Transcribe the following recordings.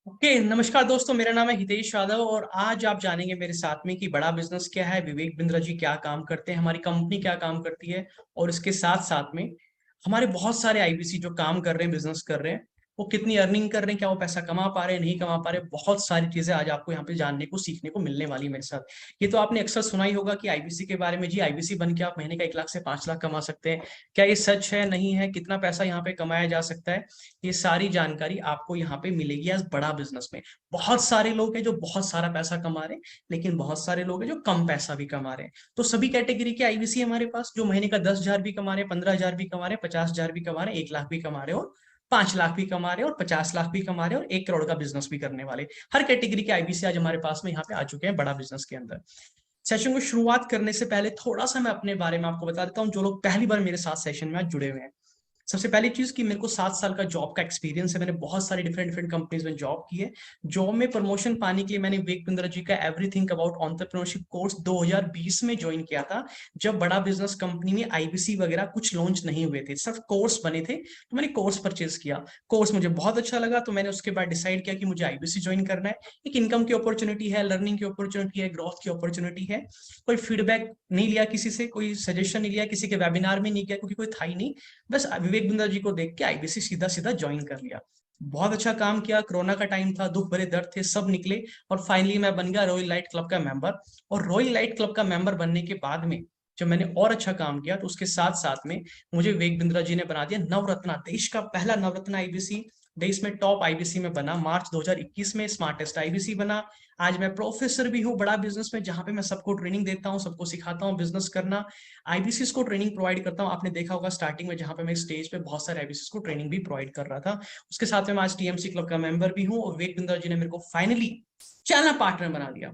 नमस्कार दोस्तों, मेरा नाम है हितेश यादव और आज आप जानेंगे मेरे साथ में कि बड़ा बिजनेस क्या है, विवेक बिंद्रा जी क्या काम करते हैं, हमारी कंपनी क्या काम करती है और इसके साथ साथ में हमारे बहुत सारे आईबीसी जो काम कर रहे हैं, बिजनेस कर रहे हैं, वो कितनी अर्निंग कर रहे हैं, क्या वो पैसा कमा पा रहे हैं, नहीं कमा पा रहे हैं। बहुत सारी चीजें आज आपको यहाँ पे जानने को सीखने को मिलने वाली है मेरे साथ। ये तो आपने अक्सर सुना ही होगा कि आईबीसी के बारे में, जी आईबीसी बन के आप महीने का 1 लाख से 5 लाख कमा सकते हैं। क्या ये सच है, नहीं है, कितना पैसा यहाँ पे कमाया जा सकता है, ये सारी जानकारी आपको यहाँ पे मिलेगी आज बड़ा बिजनेस में। बहुत सारे लोग हैं जो बहुत सारा पैसा कमा रहे हैं, लेकिन बहुत सारे लोग हैं जो कम पैसा भी कमा रहे हैं। तो सभी कैटेगरी के आईबीसी हमारे पास, जो महीने का 10,000 भी कमा रहे हैं, 15,000 भी कमा रहे हैं, 50,000 भी कमा रहे हैं, 1 लाख भी कमा रहे हैं और 5 लाख भी कमा रहे हैं और 50 लाख भी कमा रहे हैं और 1 करोड़ का बिजनेस भी करने वाले। हर कैटेगरी के आईबीसी आज हमारे पास में यहाँ पे आ चुके हैं बड़ा बिजनेस के अंदर। सेशन को शुरुआत करने से पहले थोड़ा सा मैं अपने बारे में आपको बता देता हूँ, जो लोग पहली बार मेरे साथ सेशन में आज जुड़े हुए हैं। सबसे पहली चीज कि मेरे को 7 साल का जॉब का एक्सपीरियंस है। मैंने बहुत सारी डिफरेंट डिफरेंट कंपनीज में जॉब की है। जॉब में प्रमोशन पाने के लिए मैंने विवेक बिंद्रा जी का एवरीथिंग अबाउट एंटरप्रेन्योरशिप कोर्स 2020 में ज्वाइन किया था, जब बड़ा बिजनेस कंपनी में आईबीसी वगैरह कुछ लॉन्च नहीं हुए थे, सिर्फ कोर्स बने थे। तो मैंने कोर्स परचेज किया। कोर्स मुझे बहुत अच्छा लगा, तो मैंने उसके बाद डिसाइड किया कि मुझे आईबीसी ज्वाइन करना है। एक इनकम की अपॉर्चुनिटी है, लर्निंग की अपॉर्चुनिटी है, ग्रोथ की अपॉर्चुनिटी है। कोई फीडबैक नहीं लिया किसी से, कोई सजेशन नहीं लिया, किसी के वेबिनार में नहीं गया क्योंकि कोई था ही नहीं। बस विवेक बिंद्रा जी को देख के आईबीसी सीधा सीधा ज्वाइन कर लिया। बहुत अच्छा काम किया। कोरोना का टाइम था, दुख भरे दर्द थे, सब निकले और फाइनली मैं बन गया रॉयल लाइट क्लब का मेंबर। और रॉयल लाइट क्लब का मेंबर बनने के बाद में जब मैंने और अच्छा काम किया, तो उसके साथ साथ में मुझे विवेक बिंद्रा जी ने बना दिया नवरत्ना, देश का पहला नवरत्न आईबीसी। देश में टॉप आईबीसी में बना। मार्च 2021 में स्मार्टेस्ट आईबीसी बना। आज मैं प्रोफेसर भी हूँ बड़ा बिजनेस में, जहां पे मैं सबको ट्रेनिंग देता हूँ, सबको सिखाता हूँ बिजनेस करना। आईबीसीस को ट्रेनिंग प्रोवाइड करता हूँ। आपने देखा होगा स्टार्टिंग में जहां पे मैं स्टेज पे बहुत सारे आईबीसीस को ट्रेनिंग भी प्रोवाइड कर रहा था। उसके साथ में मैं आज टीएमसी क्लब का मेंबर भी हूँ और विवेक बिंद्रा जी ने मेरे को फाइनली चैनल पार्टनर बना दिया।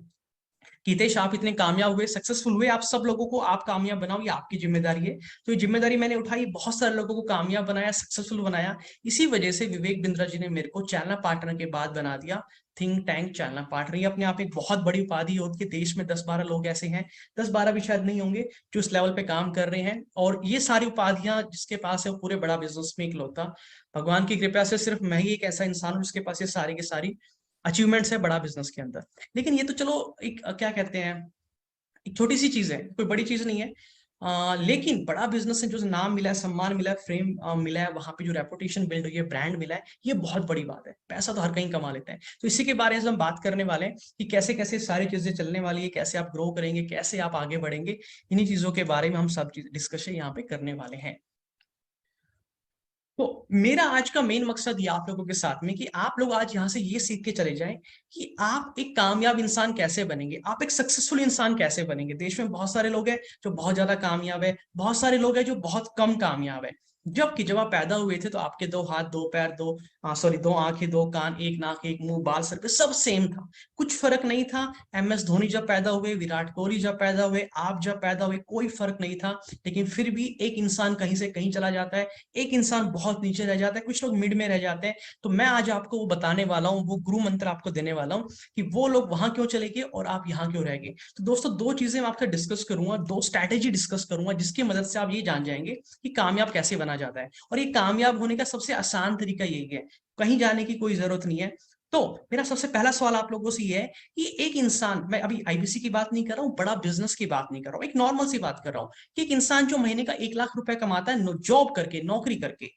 हितेश, आप इतने कामयाब हुए, सक्सेसफुल हुए, आप सब लोगों को आप कामयाब बनाओ, ये आपकी जिम्मेदारी है। तो ये जिम्मेदारी मैंने उठाई, बहुत सारे लोगों को कामयाब बनाया, सक्सेसफुल बनाया। इसी वजह से विवेक बिंद्रा जी ने मेरे को चैनल पार्टनर के बाद बना दिया थिंक टैंक चैनल पार्टनर। ये अपने आप एक बहुत बड़ी उपाधि होती है। देश में 10-12 लोग ऐसे हैं, 10-12 भी शायद नहीं होंगे, जो इस लेवल पे काम कर रहे हैं। और ये सारी उपाधियां जिसके पास है वो पूरे बड़ा बिजनेस में इकलौता, भगवान की कृपा से सिर्फ मैं ही एक ऐसा इंसान हूं जिसके पास ये सारी की सारी अचीवमेंट्स है बड़ा बिजनेस के अंदर। लेकिन ये तो चलो एक क्या कहते हैं, एक छोटी सी चीज है, कोई बड़ी चीज नहीं है। लेकिन बड़ा बिजनेस से जो नाम मिला है, सम्मान मिला है, फ्रेम मिला है, वहां पे जो रेपुटेशन बिल्ड हुई है, ब्रांड मिला है, ये बहुत बड़ी बात है। पैसा तो हर कहीं कमा लेते हैं। तो इसी के बारे में हम बात करने वाले हैं कि कैसे कैसे सारी चीजें चलने वाली है, कैसे आप ग्रो करेंगे, कैसे आप आगे बढ़ेंगे। इन्हीं चीजों के बारे में हम सब डिस्कशन यहाँ पे करने वाले हैं। तो मेरा आज का मेन मकसद ये आप लोगों के साथ में कि आप लोग आज यहाँ से ये सीख के चले जाएं कि आप एक कामयाब इंसान कैसे बनेंगे, आप एक सक्सेसफुल इंसान कैसे बनेंगे। देश में बहुत सारे लोग हैं जो बहुत ज्यादा कामयाब है, बहुत सारे लोग हैं जो बहुत कम कामयाब है। जबकि जब आप पैदा हुए थे तो आपके 2 हाथ, 2 पैर, सॉरी, 2 आंखें, 2 कान, एक नाक, एक मुंह, बाल, सर पे सब सेम था, कुछ फर्क नहीं था। एमएस धोनी जब पैदा हुए, विराट कोहली जब पैदा हुए, आप जब पैदा हुए, कोई फर्क नहीं था। लेकिन फिर भी एक इंसान कहीं से कहीं चला जाता है, एक इंसान बहुत नीचे रह जाता है, कुछ लोग मिड में रह जाते हैं। तो मैं आज आपको वो बताने वाला हूँ, वो गुरु मंत्र आपको देने वाला हूँ कि वो लोग वहां क्यों चले गए और आप यहाँ क्यों रह गए। तो दोस्तों, दो चीजें मैं आपसे डिस्कस करूंगा, दो स्ट्रैटेजी डिस्कस करूंगा, जिसकी मदद से आप ये जान जाएंगे कि कामयाब कैसे बना जाता है। और ये कामयाब होने का सबसे आसान तरीका यही है, कहीं जाने की कोई जरूरत नहीं है। तो मेरा सबसे पहला सवाल आप लोगों से ये है कि एक इंसान, मैं अभी आईबीसी की बात नहीं कर रहा हूँ, बड़ा बिजनेस की बात नहीं कर रहा हूँ, एक नॉर्मल सी बात कर रहा हूँ कि एक इंसान जो महीने का 1 लाख रुपए कमाता है जॉब करके, नौकरी करके,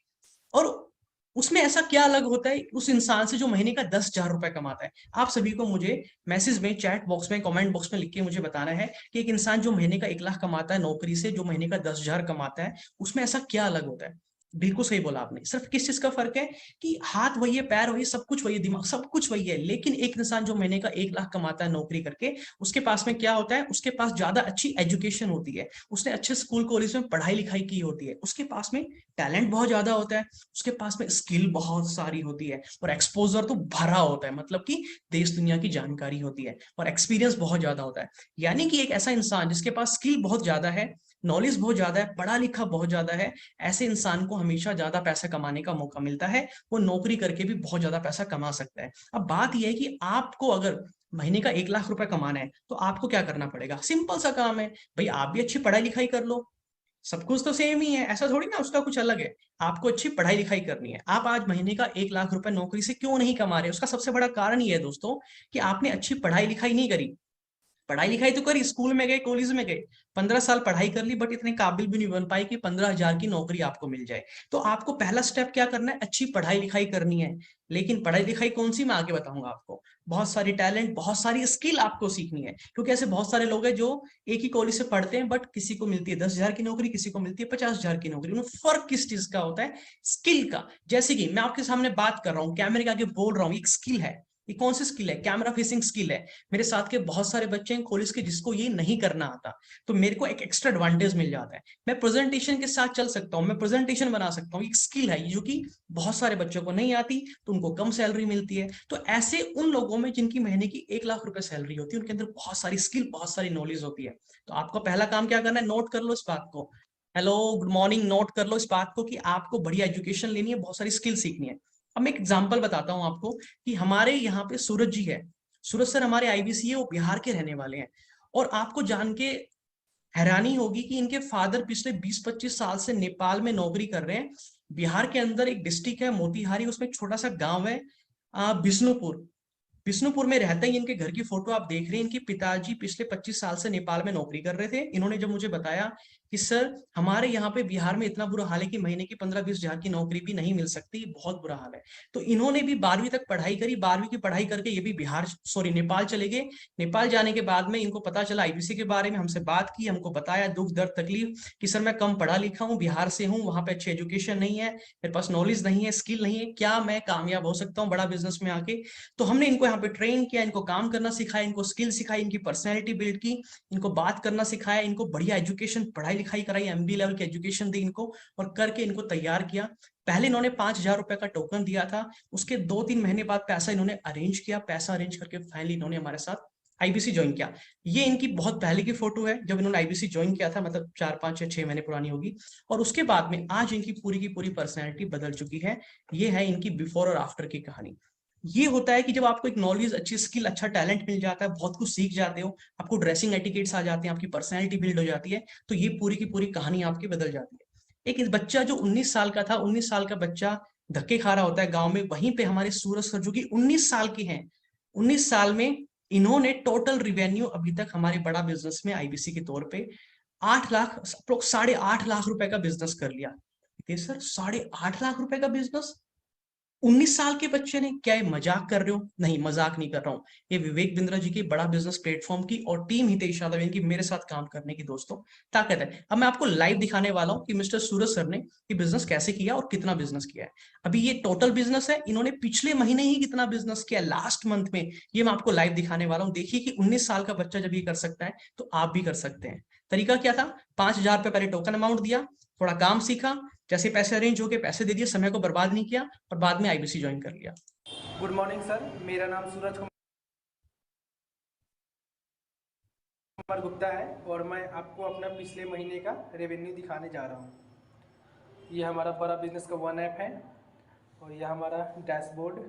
और उसमें ऐसा क्या अलग होता है उस इंसान से जो महीने का 10,000 रुपए कमाता है। आप सभी को मुझे मैसेज में, चैट बॉक्स में, कमेंट बॉक्स में लिख के मुझे बताना है कि एक इंसान जो महीने का 1 लाख कमाता है नौकरी से, जो महीने का 10,000 कमाता है, उसमें ऐसा क्या अलग होता है। बिल्कुल सही बोला आपने, सिर्फ किस चीज का फर्क है कि हाथ वही है, पैर वही, सब कुछ वही है, दिमाग सब कुछ वही है। लेकिन एक इंसान जो महीने का 1 लाख कमाता है नौकरी करके, उसके पास में क्या होता है, उसके पास ज्यादा अच्छी एजुकेशन होती है, उसने अच्छे स्कूल कॉलेज में पढ़ाई लिखाई की होती है, उसके पास में टैलेंट बहुत ज्यादा होता है, उसके पास में स्किल बहुत सारी होती है और एक्सपोजर तो भरा होता है, मतलब कि देश दुनिया की जानकारी होती है और एक्सपीरियंस बहुत ज्यादा होता है। यानी कि एक ऐसा इंसान जिसके पास स्किल बहुत ज्यादा है, नॉलेज बहुत ज्यादा है, पढ़ा लिखा बहुत ज्यादा है, ऐसे इंसान को हमेशा ज्यादा पैसा कमाने का मौका मिलता है। वो नौकरी करके भी बहुत ज्यादा पैसा कमा सकता है। अब बात यह है कि आपको अगर महीने का 1 लाख रुपए कमाना है तो आपको क्या करना पड़ेगा। सिंपल सा काम है भाई, आप भी अच्छी पढ़ाई लिखाई कर लो, सब कुछ तो सेम ही है, ऐसा थोड़ी ना उसका कुछ अलग है। आपको अच्छी पढ़ाई लिखाई करनी है। आप आज महीने का 1 लाख रुपए नौकरी से क्यों नहीं कमा रहे? उसका सबसे बड़ा कारण ये है दोस्तों कि आपने अच्छी पढ़ाई लिखाई नहीं करी। पढ़ाई लिखाई तो करी, स्कूल में गए, कॉलेज में गए, 15 साल पढ़ाई कर ली, बट इतने काबिल भी नहीं बन पाई कि 15,000 की नौकरी आपको मिल जाए। तो आपको पहला स्टेप क्या करना है? अच्छी पढ़ाई लिखाई करनी है। लेकिन पढ़ाई लिखाई कौन सी, मैं आगे बताऊंगा आपको। बहुत सारी टैलेंट, बहुत सारी स्किल आपको सीखनी है, क्योंकि ऐसे बहुत सारे लोग हैं जो एक ही कॉलेज से पढ़ते हैं, बट किसी को मिलती है 10,000 की नौकरी, किसी को मिलती है 50,000 की नौकरी। उन्हें फर्क किस चीज का होता है? स्किल का। जैसे कि मैं आपके सामने बात कर रहा हूँ, कैमरे के आगे बोल रहा हूँ, एक स्किल है। ये कौन सी स्किल है? कैमरा फेसिंग स्किल है। मेरे साथ के बहुत सारे बच्चे हैं कॉलेज के जिसको ये नहीं करना आता, तो मेरे को एक एक्स्ट्रा एडवांटेज मिल जाता है। मैं प्रेजेंटेशन के साथ चल सकता हूँ, मैं प्रेजेंटेशन बना सकता हूँ, एक स्किल है जो कि बहुत सारे बच्चों को नहीं आती, तो उनको कम सैलरी मिलती है। तो ऐसे उन लोगों में जिनकी महीने की 1 लाख रुपए सैलरी होती है, उनके अंदर बहुत सारी स्किल, बहुत सारी नॉलेज होती है। तो आपको पहला काम क्या करना है? नोट कर लो इस बात को। Hello, good morning. नोट कर लो इस बात को कि आपको बढ़िया एजुकेशन लेनी है, बहुत सारी स्किल सीखनी है। अब मैं एक एग्जांपल बताता हूं आपको कि हमारे यहाँ पे सूरज जी है। सूरज सर हमारे आईबीसी है, वो बिहार के रहने वाले हैं। और आपको जान के हैरानी होगी कि इनके फादर पिछले 20-25 साल से नेपाल में नौकरी कर रहे हैं। बिहार के अंदर एक डिस्ट्रिक्ट है मोतिहारी, उसमें एक छोटा सा गांव है बिष्णुपुर। विष्णुपुर में रहते ही इनके घर की फोटो आप देख रहे हैं। इनके पिताजी पिछले 25 साल से नेपाल में नौकरी कर रहे थे। इन्होंने जब मुझे बताया कि सर हमारे यहाँ पे बिहार में इतना बुरा हाल है कि महीने की 15-20 हजार की नौकरी भी नहीं मिल सकती, बहुत बुरा हाल है। तो इन्होंने भी 12वीं तक पढ़ाई करी, 12वीं की पढ़ाई करके ये भी बिहार, सॉरी, नेपाल चले गए। नेपाल जाने के बाद में इनको पता चला आईबीसी के बारे में, हमसे बात की, हमको बताया दुख दर्द तकलीफ कि सर मैं कम पढ़ा लिखा हूँ, बिहार से हूँ, वहां पे अच्छी एजुकेशन नहीं है, मेरे पास नॉलेज नहीं है, स्किल नहीं है, क्या मैं कामयाब हो सकता हूँ बड़ा बिजनेस में आके? तो हमने इनको यहाँ पे ट्रेन किया, इनको काम करना सिखाया, इनको स्किल सिखाई, इनकी पर्सनैलिटी बिल्ड की, इनको बात करना सिखाया, इनको बढ़िया एजुकेशन, पढ़ाई लिखाई कराई, एमबी लेवल की एजुकेशन दी इनको, और करके इनको तैयार किया। पहले इन्होंने 5,000 रुपए का टोकन दिया था। उसके 2-3 महीने बाद पैसा इन्होंने अरेंज किया। पैसा अरेंज करके फाइनली इन्होंने हमारे साथ आईबीसी ज्वाइन किया। ये इनकी बहुत पहले की फोटो है, जब इन्होंने आईबीसी ज्वाइन किया था, मतलब 4-5 या 6 महीने पुरानी होगी। और उसके बाद में आज इनकी पूरी की पूरी पर्सनैलिटी बदल चुकी है। ये है इनकी बिफोर और आफ्टर की कहानी। ये होता है कि जब आपको एक नॉलेज, अच्छी स्किल, अच्छा टैलेंट मिल जाता है, बहुत कुछ सीख जाते हो, आपको ड्रेसिंग एटिकेट्स आ जाते हैं, आपकी पर्सनैलिटी बिल्ड हो जाती है, तो ये पूरी की पूरी कहानी आपकी बदल जाती है। एक इस बच्चा जो 19 साल का था, 19 साल का बच्चा धक्के खा रहा होता है गांव में, वहीं पे हमारे सूरज सर जो कि 19 साल के हैं, 19 साल में इन्होंने टोटल रिवेन्यू अभी तक हमारे बड़ा बिजनेस में आईबीसी के तौर पे 8 लाख, 8.5 लाख रुपए का बिजनेस कर लिया। सर 8.5 लाख रुपए का बिजनेस 19 साल के बच्चे ने? क्या ये मजाक कर रहे हो? नहीं, मजाक नहीं कर रहा हूँ। ये विवेक बिंद्रा जी की बड़ा बिजनेस प्लेटफॉर्म की और टीम हितेश यादव इनकी मेरे साथ काम करने की दोस्तों ताकत है। अब मैं आपको लाइव दिखाने वाला हूँ कि मिस्टर सूरज सर ने ये बिजनेस कैसे किया और कितना बिजनेस किया है। अभी ये टोटल बिजनेस है, इन्होंने पिछले महीने ही कितना बिजनेस किया, लास्ट मंथ में, ये मैं आपको लाइव दिखाने वाला हूँ। देखिए कि 19 साल का बच्चा जब ये कर सकता है तो आप भी कर सकते हैं। तरीका क्या था? 5,000 रुपए पहले टोकन अमाउंट दिया, थोड़ा काम सीखा, जैसे पैसे अरेंज हो गए पैसे दे दिए, समय को बर्बाद नहीं किया, और बाद में आईबीसी ज्वाइन कर लिया। गुड मॉर्निंग सर, मेरा नाम सूरज कुमार गुप्ता है और मैं आपको अपना पिछले महीने का रेवेन्यू दिखाने जा रहा हूँ। ये हमारा बड़ा बिजनेस का वन ऐप है और यह हमारा डैशबोर्ड।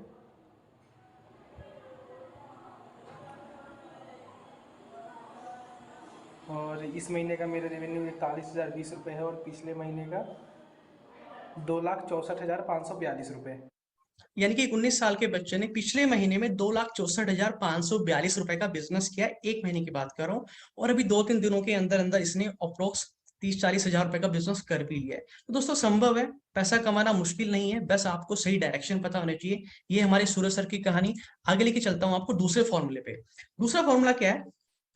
और इस महीने का मेरा रेवेन्यू 41,020 रुपये है और पिछले महीने का 2,64,542 रुपये। यानी कि 19 साल के बच्चे ने पिछले महीने में 2,64,542 रुपए का बिजनेस किया है। एक महीने की बात कर रहा हूँ, और अभी 2-3 दिनों के अंदर अंदर इसने अप्रोक्स 30-40 हजार रुपए का बिजनेस कर भी लिया है। तो दोस्तों संभव है, पैसा कमाना मुश्किल नहीं है, बस आपको सही डायरेक्शन पता होना चाहिए। ये हमारे सूरज सर की कहानी। आगे लेके चलता हूँ आपको दूसरे फॉर्मूले पे। दूसरा फॉर्मूला क्या है?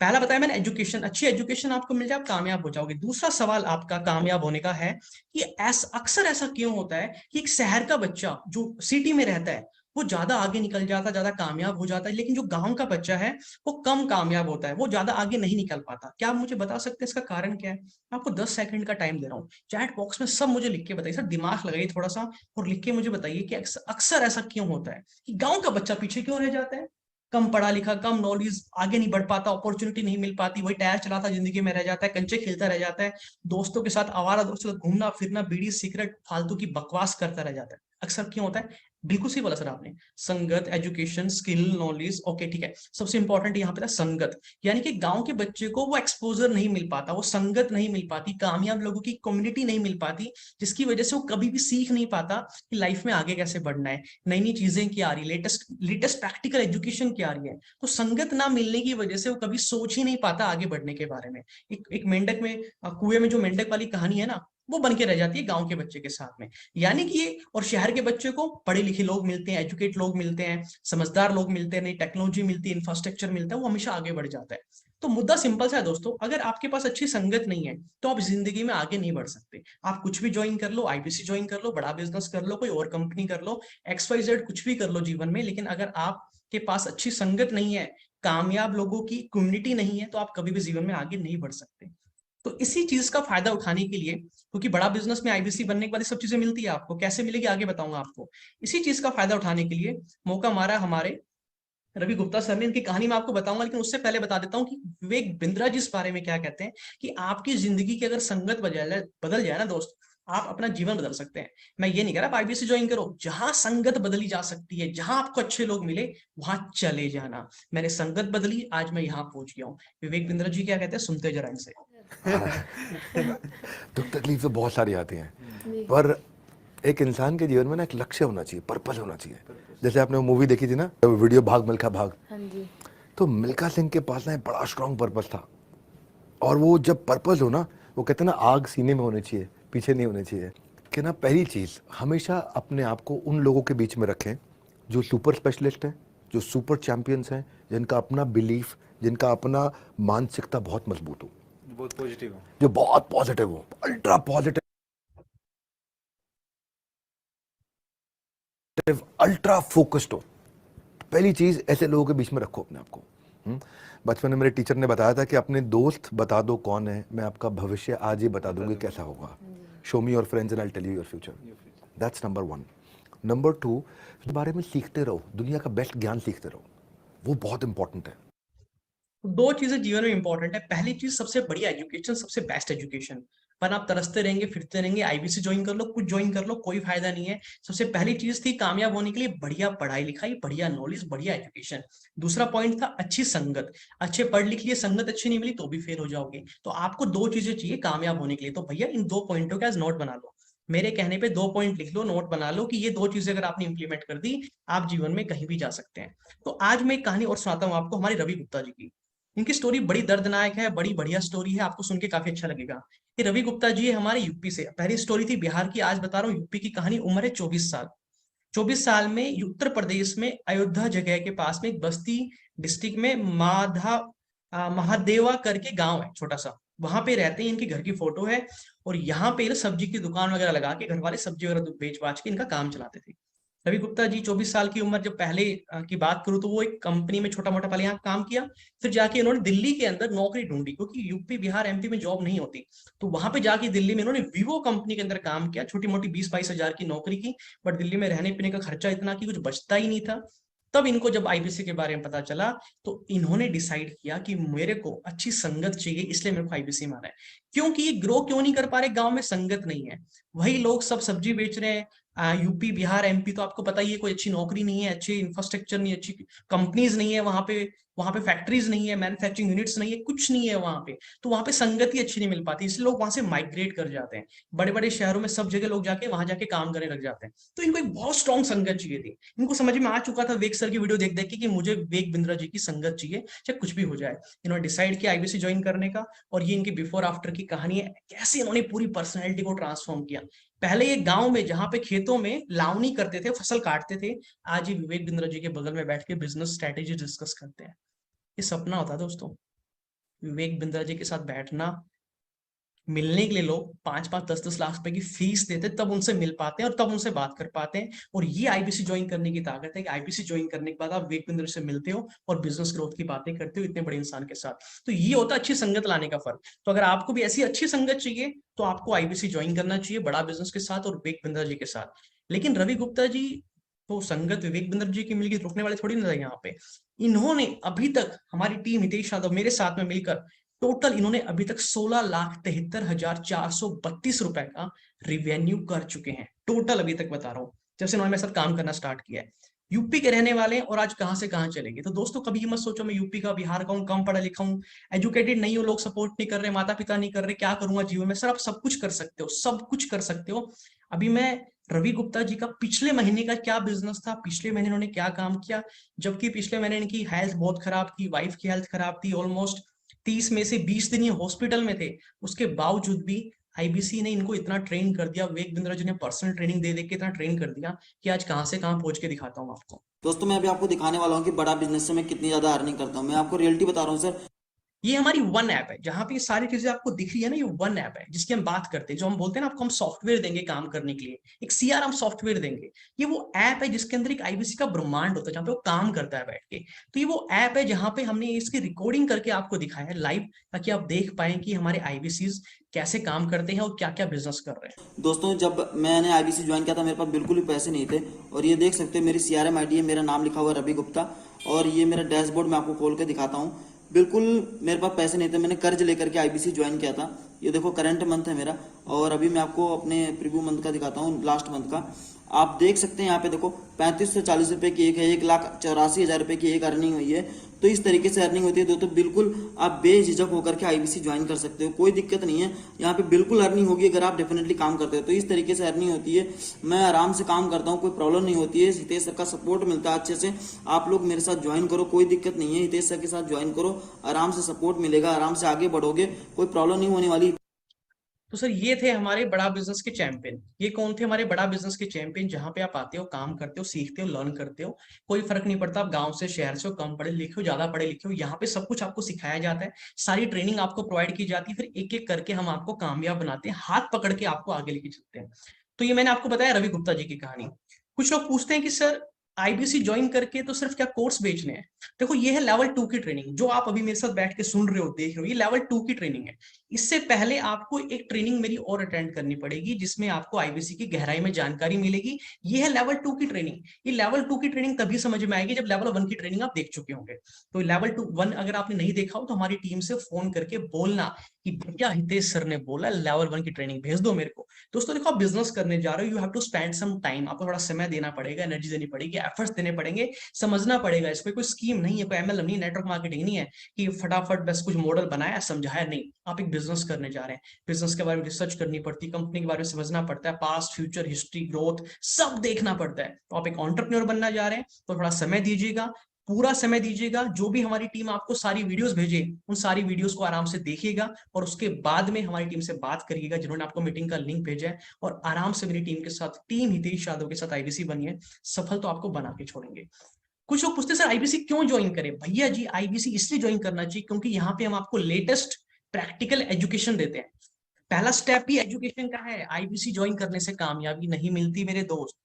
पहला बताया मैंने, एजुकेशन, अच्छी एजुकेशन आपको मिल जाए आप कामयाब हो जाओगे। दूसरा सवाल आपका कामयाब होने का है कि अक्सर ऐसा क्यों होता है कि एक शहर का बच्चा जो सिटी में रहता है वो ज्यादा आगे निकल जाता है, ज्यादा कामयाब हो जाता है, लेकिन जो गांव का बच्चा है वो कम कामयाब होता है, वो ज्यादा आगे नहीं निकल पाता? क्या आप मुझे बता सकते हैं इसका कारण क्या है? मैं आपको 10 सेकंड का टाइम दे रहा हूँ, चैट बॉक्स में सब मुझे लिख के बताइए, सर दिमाग लगाइए थोड़ा सा और लिख के मुझे बताइए कि अक्सर ऐसा क्यों होता है कि गांव का बच्चा पीछे क्यों रह जाता है? कम पढ़ा लिखा, कम नॉलेज, आगे नहीं बढ़ पाता, अपॉर्चुनिटी नहीं मिल पाती, वही टायर चलाता जिंदगी में रह जाता है, कंचे खेलता रह जाता है, दोस्तों के साथ आवारा दोस्तों के साथ घूमना फिरना, बीड़ी सिगरेट फालतू की बकवास करता रह जाता है। अक्सर क्यों होता है? बिल्कुल सही बोला सर आपने। संगत, एजुकेशन, स्किल, नॉलेज, ओके ठीक है। सबसे इंपॉर्टेंट यहाँ पे था संगत, यानी कि गांव के बच्चे को वो एक्सपोजर नहीं मिल पाता, वो संगत नहीं मिल पाती, कामयाब लोगों की कम्युनिटी नहीं मिल पाती, जिसकी वजह से वो कभी भी सीख नहीं पाता कि लाइफ में आगे कैसे बढ़ना है, नई नई चीजें क्या आ रही है, लेटेस्ट लेटेस्ट प्रैक्टिकल एजुकेशन क्या आ रही है। तो संगत ना मिलने की वजह से वो कभी सोच ही नहीं पाता आगे बढ़ने के बारे में। एक मेंढक में, कुएं में जो मेंढक वाली कहानी है ना, वो बन के रह जाती है गांव के बच्चे के साथ में। यानी कि ये, और शहर के बच्चे को पढ़े लिखे लोग मिलते हैं, एजुकेट लोग मिलते हैं, समझदार लोग मिलते हैं, नई टेक्नोलॉजी मिलती है, इंफ्रास्ट्रक्चर मिलता है, वो हमेशा आगे बढ़ जाता है। तो मुद्दा सिंपल सा है दोस्तों, अगर आपके पास अच्छी संगत नहीं है तो आप जिंदगी में आगे नहीं बढ़ सकते। आप कुछ भी ज्वाइन कर लो, आईबीसी ज्वाइन कर लो, बड़ा बिजनेस कर लो, कोई और कंपनी कर लो, XYZ कुछ भी कर लो जीवन में, लेकिन अगर आपके पास अच्छी संगत नहीं है, कामयाब लोगों की कम्युनिटी नहीं है, तो आप कभी भी जीवन में आगे नहीं बढ़ सकते। तो इसी चीज का फायदा उठाने के लिए, क्योंकि बड़ा बिजनेस में आईबीसी बनने के बाद ये सब चीजें मिलती है, आपको कैसे मिलेगी आगे बताऊंगा आपको। इसी चीज का फायदा उठाने के लिए मौका मारा हमारे रवि गुप्ता सर ने। इनकी कहानी मैं आपको बताऊंगा, लेकिन उससे पहले बता देता हूँ कि विवेक बिंद्रा जी इस बारे में क्या कहते हैं, कि आपकी जिंदगी की अगर संगत बदल जाए ना दोस्त, आप अपना जीवन बदल सकते हैं। मैं ये नहीं कह रहा आप आईबीसी ज्वाइन करो, जहां संगत बदली जा सकती है, जहां आपको अच्छे लोग मिले वहां चले जाना। मैंने संगत बदली, आज मैं यहाँ पहुंच गया हूँ। विवेक बिंद्रा जी क्या कहते हैं, सुनते जरा इनसे। दुख तकलीफ तो बहुत सारी आती हैं, जी। पर एक इंसान के जीवन में ना एक लक्ष्य होना चाहिए, पर्पस होना चाहिए। जैसे आपने वो मूवी देखी थी ना, वीडियो भाग मिल्खा भाग, हाँ जी। तो मिल्खा सिंह के पास ना एक बड़ा स्ट्रांग पर्पस था। और वो जब पर्पस हो ना, वो कहते हैं ना, आग सीने में होनी चाहिए, पीछे नहीं होनी चाहिए। कि ना, पहली चीज़, हमेशा अपने आप को उन लोगों के बीच में रखें जो सुपर स्पेशलिस्ट हैं, जो सुपर चैंपियंस हैं, जिनका अपना बिलीफ, जिनका अपना मानसिकता बहुत मजबूत हो, बहुत पॉजिटिव हो, जो बहुत पॉजिटिव हो, अल्ट्रा पॉजिटिव, अल्ट्रा फोकस्ड हो। पहली चीज, ऐसे लोगों के बीच में रखो अपने आप को। बचपन में मेरे टीचर ने बताया था कि अपने दोस्त बता दो कौन है, मैं आपका भविष्य आज ही बता दूंगी कैसा होगा। Show me your friends and I tell you your future. That's number 1। Number 2, इस बारे में सीखते रहो, दुनिया का बेस्ट ज्ञान सीखते रहो, वो बहुत इंपॉर्टेंट है। दो चीजें जीवन में इंपॉर्टेंट है। पहली चीज, सबसे बढ़िया एजुकेशन, सबसे बेस्ट एजुकेशन। पर आप तरसते रहेंगे, फिरते रहेंगे, आईबीसी ज्वाइन कर लो, कुछ ज्वाइन कर लो, कोई फायदा नहीं है। सबसे पहली चीज थी कामयाब होने के लिए बढ़िया पढ़ाई लिखाई, बढ़िया नॉलेज, बढ़िया एजुकेशन। दूसरा पॉइंट था अच्छी संगत। अच्छे पढ़ लिख लिए, संगत अच्छी नहीं मिली तो भी फेल हो जाओगे। तो आपको दो चीजें चाहिए कामयाब होने के लिए। तो भैया इन दो पॉइंटों का नोट बना लो, मेरे कहने पे 2 पॉइंट लिख लो, नोट बना लो कि ये दो चीजें अगर आपने इंप्लीमेंट कर दी, आप जीवन में कहीं भी जा सकते हैं। तो आज मैं एक कहानी और सुनाता हूँ आपको, हमारे रवि गुप्ता जी की। इनकी स्टोरी बड़ी दर्दनाक है, बड़ी बढ़िया स्टोरी है, आपको सुन के काफी अच्छा लगेगा। ये रवि गुप्ता जी है हमारे यूपी से। पहली स्टोरी थी बिहार की, आज बता रहा हूँ यूपी की कहानी। उम्र है 24 साल। 24 साल में उत्तर प्रदेश में अयोध्या जगह के पास में एक बस्ती डिस्ट्रिक्ट में महादेवा करके गांव है छोटा सा, वहां पे रहते हैं। इनके घर की फोटो है, और यहाँ पे सब्जी की दुकान वगैरह लगा के घर वाले सब्जी वगैरह बेच बाच के इनका काम चलाते थे। रवि गुप्ता जी 24 साल की उम्र, जब पहले की बात करूं तो वो एक कंपनी में छोटा मोटा पहले यहाँ काम किया, फिर जाके इन्होंने दिल्ली के अंदर नौकरी ढूंढी, क्योंकि यूपी बिहार एमपी में जॉब नहीं होती। तो वहां पे जाके दिल्ली में इन्होंने वीवो कंपनी के अंदर काम किया, छोटी मोटी 20-22 हजार की नौकरी की। बट दिल्ली में रहने पीने का खर्चा इतना कि कुछ बचता ही नहीं था। तब इनको जब आईबीसी के बारे में पता चला, तो इन्होंने डिसाइड किया कि मेरे को अच्छी संगत चाहिए, इसलिए मेरे को आईबीसी माना है। क्योंकि ये ग्रो क्यों नहीं कर पा रहे, गांव में संगत नहीं है। वही लोग सब सब्जी बेच रहे हैं, यूपी बिहार एमपी तो आपको पता ही है, कोई अच्छी नौकरी नहीं है, अच्छी इंफ्रास्ट्रक्चर नहीं है, अच्छी कंपनीज नहीं है वहां पे फैक्ट्रीज नहीं है, मैन्युफैक्चरिंग यूनिट्स नहीं है, कुछ नहीं है वहां पे। तो वहां पे संगति अच्छी नहीं मिल पाती, इसलिए लोग वहां से माइग्रेट कर जाते हैं। बड़े बड़े शहरों में सब जगह लोग जाके वहां जाके काम करने लग जाते हैं। तो इनको एक बहुत स्ट्रॉन्ग संगत चाहिए थी। इनको समझ में आ चुका था वेग सर की वीडियो देख देख के कि मुझे वेग बिंद्रा जी की संगत चाहिए, चाहे कुछ भी हो जाए। इन्होंने डिसाइड किया आईबीसी ज्वाइन करने का, और ये इनकी बिफोर आफ्टर की कहानी है, कैसे इन्होंने पूरी पर्सनैलिटी को ट्रांसफॉर्म किया। पहले ये गांव में जहां पे खेतों में लावनी करते थे, फसल काटते थे, आज ये विवेक बिंद्रा जी के बगल में बैठ के बिजनेस स्ट्रेटेजी डिस्कस करते हैं। ये सपना होता है दोस्तों, विवेक बिंद्रा जी के साथ बैठना। मिलने के लिए लोग 5-5, 10-10 लाख रुपए की फीस देते, तब उनसे मिल पाते हैं और तब उनसे बात कर पाते हैं। और ये आईबीसी ज्वाइन करने की ताकत है कि आईबीसी ज्वाइन करने के बाद आप विवेक बिंद्रा से मिलते हो और बिजनेस ग्रोथ की बातें करते हो इतने बड़े इंसान के साथ। तो ये होता है अच्छी संगत लाने का फर्क। तो अगर आपको भी ऐसी अच्छी संगत चाहिए, तो आपको आईबीसी ज्वाइन करना चाहिए, बड़ा बिजनेस के साथ और विवेक बिंद्रा जी के साथ। लेकिन रवि गुप्ता जी तो संगत विवेक बिंद्रा जी की मिलकर रुकने वाले थोड़ी ना यहाँ पे। इन्होंने अभी तक, हमारी टीम हितेश यादव मेरे साथ में मिलकर, टोटल इन्होंने अभी तक 16,73,432 रुपए का रिवेन्यू कर चुके हैं, टोटल अभी तक बता रहा हूं। जब से उन्होंने मेरे साथ काम करना स्टार्ट किया है। यूपी के रहने वाले हैं और आज कहां से कहां चले गए। तो दोस्तों कभी ये मत सोचो मैं यूपी का बिहार का हूँ, कम पढ़ा लिखा हूँ, एजुकेटेड नहीं हूँ, लोग सपोर्ट नहीं कर रहे, माता पिता नहीं कर रहे, क्या करूंगा जीवन में। सर आप सब कुछ कर सकते हो, सब कुछ कर सकते हो। अभी मैं रवि गुप्ता जी का पिछले महीने का क्या बिजनेस था, पिछले महीने उन्होंने क्या काम किया, जबकि पिछले महीने इनकी हेल्थ बहुत खराब थी, वाइफ की हेल्थ खराब थी, ऑलमोस्ट 30 में से 20 दिन ये हॉस्पिटल में थे, उसके बावजूद भी आईबीसी ने इनको इतना ट्रेन कर दिया, विवेक बिंद्रा जी ने पर्सनल ट्रेनिंग दे के इतना ट्रेन कर दिया कि आज कहां से कहां पहुंच के दिखाता हूं आपको। दोस्तों मैं अभी आपको दिखाने वाला हूँ कि बड़ा बिजनेस से मैं कितनी ज्यादा अर्निंग करता हूँ। मैं आपको रियलिटी बता रहा हूँ सर। ये हमारी वन ऐप है जहां पे ये सारी चीजें आपको दिख रही है ना, ये वन ऐप है जिसकी हम बात करते हैं, जो हम बोलते हैं ना आपको हम सॉफ्टवेयर देंगे काम करने के लिए, एक सीआरएम सॉफ्टवेयर देंगे। ये वो ऐप है जिसके अंदर एक आईबीसी का ब्रह्मांड होता है, जहाँ पे वो काम करता है बैठ के। तो ये वो ऐप है जहां पे हमने इसकी रिकॉर्डिंग करके आपको दिखाया है लाइव, ताकि आप देख पाए कि हमारे आईबीसीज कैसे काम करते हैं और क्या क्या बिजनेस कर रहे हैं। दोस्तों जब मैंने आईबीसी ज्वाइन किया था मेरे पास बिल्कुल भी पैसे नहीं थे, और ये देख सकते हैं मेरी सीआरएम आईडी है, मेरा नाम लिखा हुआ है रवि गुप्ता, और ये मेरा डैशबोर्ड मैं आपको खोल के दिखाता हूँ। बिल्कुल मेरे पास पैसे नहीं थे, मैंने कर्ज लेकर के आईबीसी ज्वाइन किया था। ये देखो करंट मंथ है मेरा, और अभी मैं आपको अपने प्रीव्यू मंथ का दिखाता हूँ, लास्ट मंथ का। आप देख सकते हैं यहाँ पे देखो 35 से 40 रुपए की एक है, 1,84,000 रुपए की एक अर्निंग हुई है। तो इस तरीके से अर्निंग होती है दोस्तों। बिल्कुल आप बेझिझक होकर के आईबीसी ज्वाइन कर सकते हो, कोई दिक्कत नहीं है। यहाँ पे बिल्कुल अर्निंग होगी अगर आप डेफिनेटली काम करते हो। तो इस तरीके से अर्निंग होती है, मैं आराम से काम करता हूँ, कोई प्रॉब्लम नहीं होती है। हितेश सर का सपोर्ट मिलता है अच्छे से। आप लोग मेरे साथ ज्वाइन करो, कोई दिक्कत नहीं है। हितेश सर के साथ ज्वाइन करो, आराम से सपोर्ट मिलेगा, आराम से आगे बढ़ोगे, कोई प्रॉब्लम नहीं होने वाली। तो सर ये थे हमारे बड़ा बिजनेस के चैंपियन। ये कौन थे हमारे बड़ा बिजनेस के चैंपियन, जहां पे आप आते हो, काम करते हो, सीखते हो, लर्न करते हो। कोई फर्क नहीं पड़ता आप गांव से शहर से हो, कम पढ़े लिखे हो, ज्यादा पढ़े लिखे हो, यहाँ पे सब कुछ आपको सिखाया जाता है, सारी ट्रेनिंग आपको प्रोवाइड की जाती है। फिर एक एक करके हम आपको कामयाब बनाते हैं, हाथ पकड़ के आपको आगे लेके चलते हैं। तो ये मैंने आपको बताया रवि गुप्ता जी की कहानी। कुछ लोग पूछते हैं कि सर आईबीसी ज्वाइन करके तो सिर्फ क्या कोर्स बेचने हैं। देखो ये है लेवल 2 की ट्रेनिंग, जो आप अभी मेरे साथ बैठ के सुन रहे हो, देख रहे हो, ये लेवल 2 की ट्रेनिंग है। इससे पहले आपको एक ट्रेनिंग मेरी और अटेंड करनी पड़ेगी, जिसमें आपको आईबीसी की गहराई में जानकारी मिलेगी। ये है लेवल 2 की ट्रेनिंग। ये लेवल 2 की ट्रेनिंग तभी समझ में आएगी जब लेवल 1 की ट्रेनिंग आप देख चुके होंगे। तो लेवल 1 अगर आपने नहीं देखा हो तो हमारी टीम से फोन करके बोलना कि भैया हितेश सर ने बोला लेवल 1 की ट्रेनिंग भेज दो मेरे को। दोस्तों देखो आप बिजनेस करने जा रहे हो, you have to spend some time. आपको थोड़ा समय देना पड़ेगा, एनर्जी देनी पड़ेगी, एफर्ट्स देने पड़ेंगे, समझना पड़ेगा। इस पे कोई स्कीम नहीं है, कोई एमएलएम नहीं, नेटवर्क मार्केटिंग नहीं है कि फटाफट बस कुछ मॉडल बनाया समझाया, नहीं। आप एक बिजनेस करने जा रहे हैं, बिजनेस के बारे में रिसर्च करनी पड़ती है, कंपनी के बारे में समझना पड़ता है, पास्ट फ्यूचर हिस्ट्री ग्रोथ सब देखना पड़ता है। तो आप एक एंटरप्रेन्योर बनना जा रहे हैं तो थोड़ा समय दीजिएगा, पूरा समय दीजिएगा। जो भी हमारी टीम आपको सारी वीडियोस भेजे उन सारी वीडियोस को आराम से देखिएगा, और उसके बाद में हमारी टीम से बात करिएगा जिन्होंने आपको मीटिंग का लिंक भेजा है, और आराम से मेरी टीम के साथ, टीम हितेश यादव के साथ आईबीसी बनिए, सफल तो आपको बना के छोड़ेंगे। कुछ लोग पूछते हैं सर आईबीसी क्यों ज्वाइन करें। भैया जी आईबीसी इसलिए ज्वाइन करना चाहिए क्योंकि यहाँ पे हम आपको लेटेस्ट प्रैक्टिकल एजुकेशन देते हैं। पहला स्टेप ही एजुकेशन का है। आईबीसी ज्वाइन करने से कामयाबी नहीं मिलती मेरे दोस्त।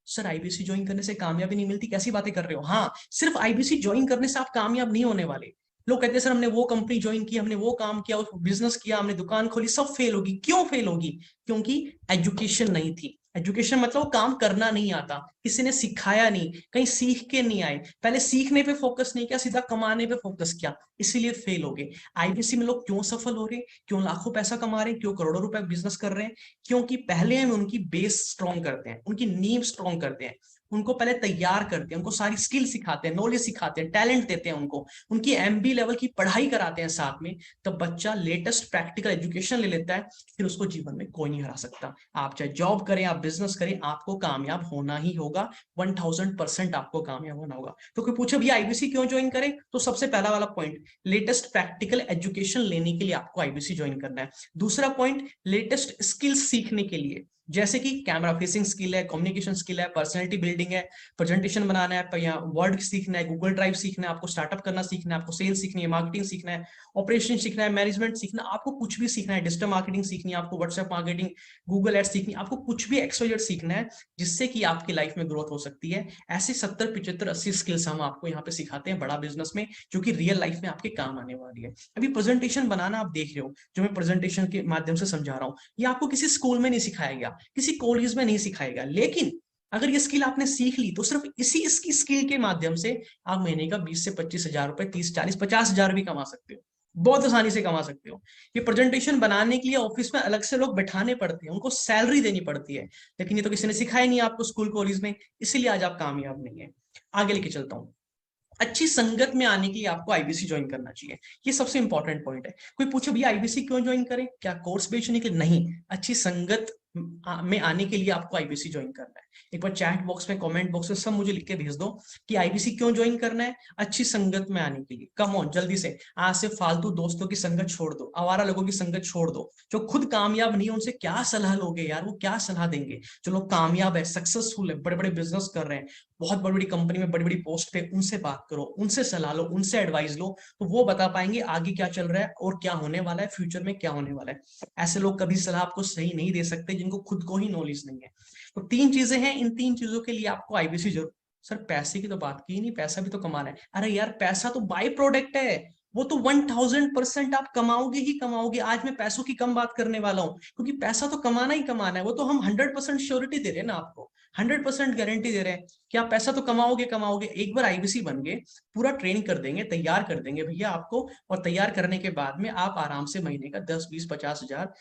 सर आईबीसी ज्वाइन करने से कामयाबी नहीं मिलती, कैसी बातें कर रहे हो। हाँ, सिर्फ आईबीसी ज्वाइन करने से आप कामयाब नहीं होने वाले। लोग कहते हैं सर हमने वो कंपनी ज्वाइन की, हमने वो काम किया, बिजनेस किया, हमने दुकान खोली, सब फेल होगी। क्यों फेल होगी? क्योंकि एजुकेशन नहीं थी। एजुकेशन मतलब काम करना नहीं आता, किसी ने सिखाया नहीं, कहीं सीख के नहीं आए, पहले सीखने पे फोकस नहीं किया, सीधा कमाने पे फोकस किया, इसीलिए फेल हो गए। आईबीसी में लोग क्यों सफल हो रहे हैं, क्यों लाखों पैसा कमा रहे हैं, क्यों करोड़ों रुपए बिजनेस कर रहे हैं? क्योंकि पहले हम उनकी बेस स्ट्रॉन्ग करते हैं, उनकी नींव स्ट्रॉन्ग करते हैं, उनको पहले तैयार करते हैं, उनको सारी स्किल सिखाते हैं, नॉलेज सिखाते हैं, टैलेंट देते हैं उनको, उनकी एमबी लेवल की पढ़ाई कराते हैं साथ में। तब बच्चा लेटेस्ट प्रैक्टिकल एजुकेशन ले लेता है, फिर उसको जीवन में कोई नहीं हरा सकता। आप चाहे जॉब करें, आप बिजनेस करें, आपको कामयाब होना ही होगा। 1000% आपको कामयाब होना होगा। तो कोई पूछे भैया आईबीसी क्यों ज्वाइन करें, तो सबसे पहला वाला पॉइंट, लेटेस्ट प्रैक्टिकल एजुकेशन लेने के लिए आपको आईबीसी ज्वाइन करना है। दूसरा पॉइंट, लेटेस्ट स्किल्स सीखने के लिए, जैसे कि कैमरा फेसिंग स्किल है, कम्युनिकेशन स्किल है, पर्सनैलिटी बिल्डिंग है, प्रेजेंटेशन बनाना है, या वर्ड सीखना है, गूगल ड्राइव सीखना है, आपको स्टार्टअप करना सीखना है, आपको सेल्स सीखनी है, मार्केटिंग सीखना है, ऑपरेशन सीखना है, मैनेजमेंट सीखना, आपको कुछ भी सीखना है, डिजिटल मार्केटिंग सीखनी है, आपको व्हाट्सएप मार्केटिंग, गूगल एड्स सीखनी है, आपको कुछ भी एक्सपोजर सीखना है जिससे कि आपकी लाइफ में ग्रोथ हो सकती है। ऐसे 70, 75, 80 स्किल्स हम आपको यहाँ पे सिखाते हैं बड़ा बिजनेस में, जो कि रियल लाइफ में आपके काम आने वाली है। अभी प्रेजेंटेशन बनाना आप देख रहे हो, जो मैं प्रेजेंटेशन के माध्यम से समझा रहा हूँ, ये आपको किसी स्कूल में नहीं सिखाया गया, किसी कॉलेज में नहीं सिखाएगा, लेकिन अगर ये स्किल आपने सीख ली तो सिर्फ इसकी स्किल के माध्यम से आप महीने का 20 से 25 हजार रुपए, 30, 40, 50 हजार भी कमा सकते हो। बहुत आसानी से कमा सकते हो। ये प्रेजेंटेशन बनाने के लिए ऑफिस में अलग से लोग बैठाने पड़ते हैं, उनको सैलरी देनी पड़ती है, लेकिन ये तो किसी ने सिखाया नहीं आपको स्कूल कॉलेज में, इसीलिए आज आप कामयाब नहीं है। आगे लेके चलता हूँ। अच्छी संगत में आने के लिए आपको आईबीसी ज्वाइन करना चाहिए, ये सबसे इंपॉर्टेंट पॉइंट है। कोई पूछे भैया आईबीसी क्यों ज्वाइन करें, क्या कोर्स बेचने के लिए? नहीं, अच्छी संगत में आने के लिए आपको आईबीसी ज्वाइन करना है। एक बार चैट बॉक्स में, कमेंट बॉक्स में सब मुझे लिख के भेज दो कि आईबीसी क्यों ज्वाइन करना है। अच्छी संगत में आने के लिए, कम ऑन जल्दी से। आज से फालतू दोस्तों की संगत छोड़ दो, आवारा लोगों की संगत छोड़ दो। जो खुद कामयाब नहीं है उनसे क्या सलाह लोगे यार, वो क्या सलाह देंगे? जो लोग कामयाब है, सक्सेसफुल है, बड़े बड़े बिजनेस कर रहे हैं, बहुत बड़ी बड़ी कंपनी में बड़ी बड़ी पोस्ट पे, उनसे बात करो, उनसे सलाह लो, उनसे एडवाइस लो, तो वो बता पाएंगे आगे क्या चल रहा है और क्या होने वाला है, फ्यूचर में क्या होने वाला है। ऐसे लोग कभी सलाह आपको सही नहीं दे सकते जिनको खुद को ही नॉलेज नहीं है। तो 3 चीजें हैं, इन 3 चीजों के लिए आपको आईबीसी जरूर। सर पैसे की तो बात की नहीं, पैसा भी तो कमाना है। अरे यार पैसा तो बाय प्रोडक्ट है, वो तो 1000% आप कमाओगे ही कमाओगे। आज मैं पैसों की कम बात करने वाला हूँ, क्योंकि पैसा तो कमाना ही कमाना है। वो तो हम 100% श्योरिटी दे रहे हैं ना आपको, 100% गारंटी दे रहे हैं कि आप पैसा तो कमाओगे कमाओगे। एक बार आईबीसी बन गए, पूरा ट्रेन कर देंगे, तैयार कर देंगे भैया आपको, और तैयार करने के बाद में आप आराम से महीने का 10, 20, 50 हजार,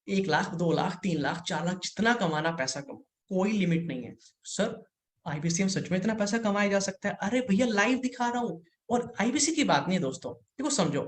1 लाख, 2 लाख, 3 लाख, 4 लाख, जितना कमाना पैसा कमाओ, कोई लिमिट नहीं है। सर आईबीसी में सच में इतना पैसा कमाया जा सकता है? अरे भैया लाइव दिखा रहा हूँ। और आईबीसी की बात नहीं है दोस्तों, देखो समझो,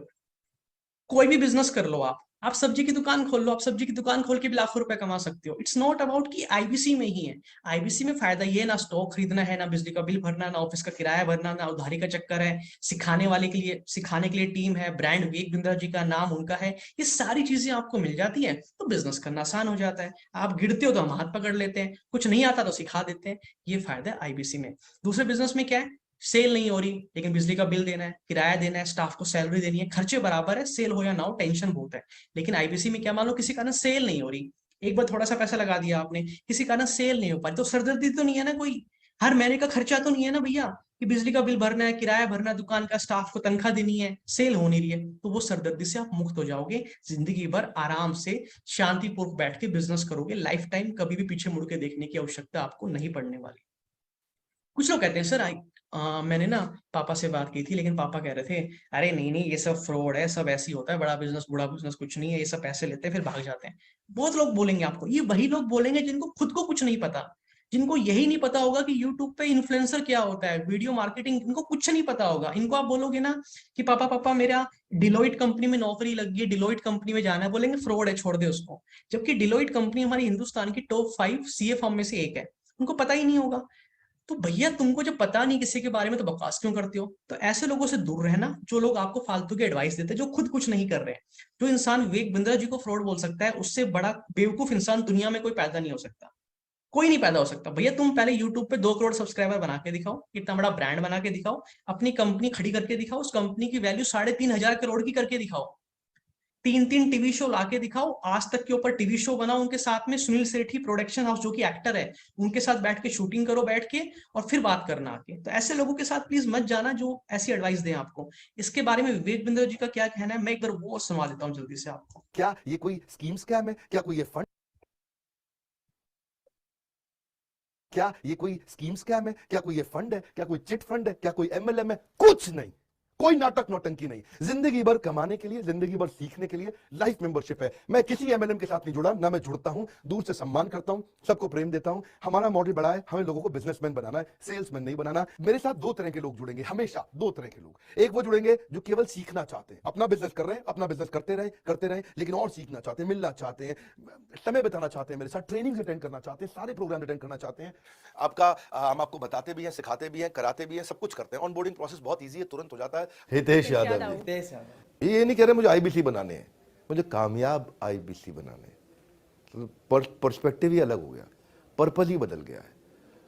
कोई भी बिजनेस कर लो आप सब्जी की दुकान खोल लो, आप सब्जी की दुकान खोल के भी लाखों रुपए कमा सकते हो। इट्स नॉट अबाउट कि आईबीसी में ही है। आईबीसी में फायदा ये, ना स्टॉक खरीदना है, ना बिजली का बिल भरना, ना ऑफिस का किराया भरना, ना उधारी का चक्कर है, सिखाने वाले के लिए, सिखाने के लिए टीम है, ब्रांड विवेक बिंद्रा जी का नाम उनका है, ये सारी चीजें आपको मिल जाती है, तो बिजनेस करना आसान हो जाता है। आप गिरते हो तो हम हाथ पकड़ लेते हैं, कुछ नहीं आता तो सिखा देते हैं। ये फायदा है आईबीसी में। दूसरे बिजनेस में क्या है, सेल नहीं हो रही लेकिन बिजली का बिल देना है, किराया देना है, स्टाफ को सैलरी देनी है, खर्चे बराबर है, सेल हो या ना हो टेंशन बहुत है। लेकिन आईबीसी में क्या, मान लो किसी कारण सेल नहीं हो रही, एक बार थोड़ा सा पैसा लगा दिया आपने, किसी कारण सेल नहीं हो पाई, तो सरदर्दी तो नहीं है ना कोई, हर महीने का खर्चा तो नहीं है ना भैया कि बिजली का बिल भरना है, किराया भरना, दुकान का स्टाफ को तनख्वाह देनी है, सेल हो नहीं रही है, तो वो सरदर्दी से आप मुक्त हो जाओगे। जिंदगी भर आराम से शांतिपूर्वक बैठ के बिजनेस करोगे, लाइफ टाइम कभी भी पीछे मुड़ के देखने की आवश्यकता आपको नहीं पड़ने वाली। कुछ लोग कहते हैं सर मैंने ना पापा से बात की थी, लेकिन पापा कह रहे थे अरे नहीं नहीं ये सब फ्रॉड है, सब ऐसे ही होता है, बड़ा बिजनेस बुरा बिजनेस कुछ नहीं है, ये सब पैसे लेते हैं फिर भाग जाते हैं। बहुत लोग बोलेंगे आपको, ये वही लोग बोलेंगे जिनको खुद को कुछ नहीं पता, जिनको यही नहीं पता होगा कि यूट्यूब पे इन्फ्लुएंसर क्या होता है, वीडियो मार्केटिंग, इनको कुछ नहीं पता होगा। इनको आप बोलोगे ना कि पापा पापा मेरा डिलोइट कंपनी में नौकरी लगी है, डिलोइट कंपनी में जाना है, बोलेंगे फ्रॉड है, छोड़ दे उसको। जबकि डिलोइट कंपनी हमारी हिंदुस्तान की टॉप 5 सीए फर्म में से एक है, उनको पता ही नहीं होगा। तो भैया तुमको जब पता नहीं किसी के बारे में तो बकवास क्यों करते हो? तो ऐसे लोगों से दूर रहना जो लोग आपको फालतू के एडवाइस देते हैं, जो खुद कुछ नहीं कर रहे हैं। जो इंसान विवेक बिंद्रा जी को फ्रॉड बोल सकता है, उससे बड़ा बेवकूफ इंसान दुनिया में कोई पैदा नहीं हो सकता, कोई नहीं पैदा हो सकता। भैया तुम पहले यूट्यूब पे 2 करोड़ सब्सक्राइबर बना के दिखाओ, इतना बड़ा ब्रांड बना के दिखाओ, अपनी कंपनी खड़ी करके दिखाओ, उस कंपनी की वैल्यू 3,500 करोड़ की करके दिखाओ, 3 टीवी शो लाके दिखाओ, आज तक के ऊपर टीवी शो बनाओ उनके साथ में, सुनील सेठी प्रोडक्शन हाउस जो कि एक्टर है, उनके साथ बैठ के शूटिंग करो बैठ के, और फिर बात करना आके। तो ऐसे लोगों के साथ प्लीज मत जाना जो ऐसी एडवाइस दें आपको। इसके बारे में विवेक बिंद्रा जी का क्या कहना है, मैं एक बार वो सुनवा देता हूँ जल्दी से आपको। क्या ये कोई स्कीम स्कैम है? क्या कोई ये फंड, क्या ये कोई स्कीम स्कैम है? क्या कोई ये फंड है? क्या कोई चिट फंड है? क्या कोई एमएलएम है? कुछ नहीं, कोई नाटक नौटंकी नहीं। जिंदगी भर कमाने के लिए, जिंदगी भर सीखने के लिए लाइफ मेंबरशिप है। मैं किसी एमएलएम के साथ नहीं जुड़ा, ना मैं जुड़ता हूं, दूर से सम्मान करता हूं, सबको प्रेम देता हूं। हमारा मॉडल बड़ा है, हमें लोगों को बिजनेसमैन बनाना है, सेल्समैन नहीं बनाना। मेरे साथ 2 तरह के लोग जुड़ेंगे, हमेशा 2 तरह के लोग। एक वो जुड़ेंगे जो केवल सीखना चाहते हैं, अपना बिजनेस कर रहे हैं, अपना बिजनेस करते रहे, लेकिन और सीखना चाहते हैं, मिलना चाहते हैं, समय बिताना चाहते हैं, मेरे साथ ट्रेनिंग अटेंड करना चाहते हैं, सारे प्रोग्राम अटेंड करना चाहते हैं। हम आपको बताते भी हैं, सिखाते भी हैं, कराते भी हैं, सब कुछ करते हैं। ऑनबोर्डिंग प्रोसेस बहुत ईजी है, तुरंत हो जाता है। हितेश यादव जी, ये नहीं कह रहे मुझे आईबीसी बनाने हैं, मुझे कामयाब आईबीसी बनाने हैं। तो पर्सपेक्टिव ही अलग हो गया, पर्पज ही बदल गया है।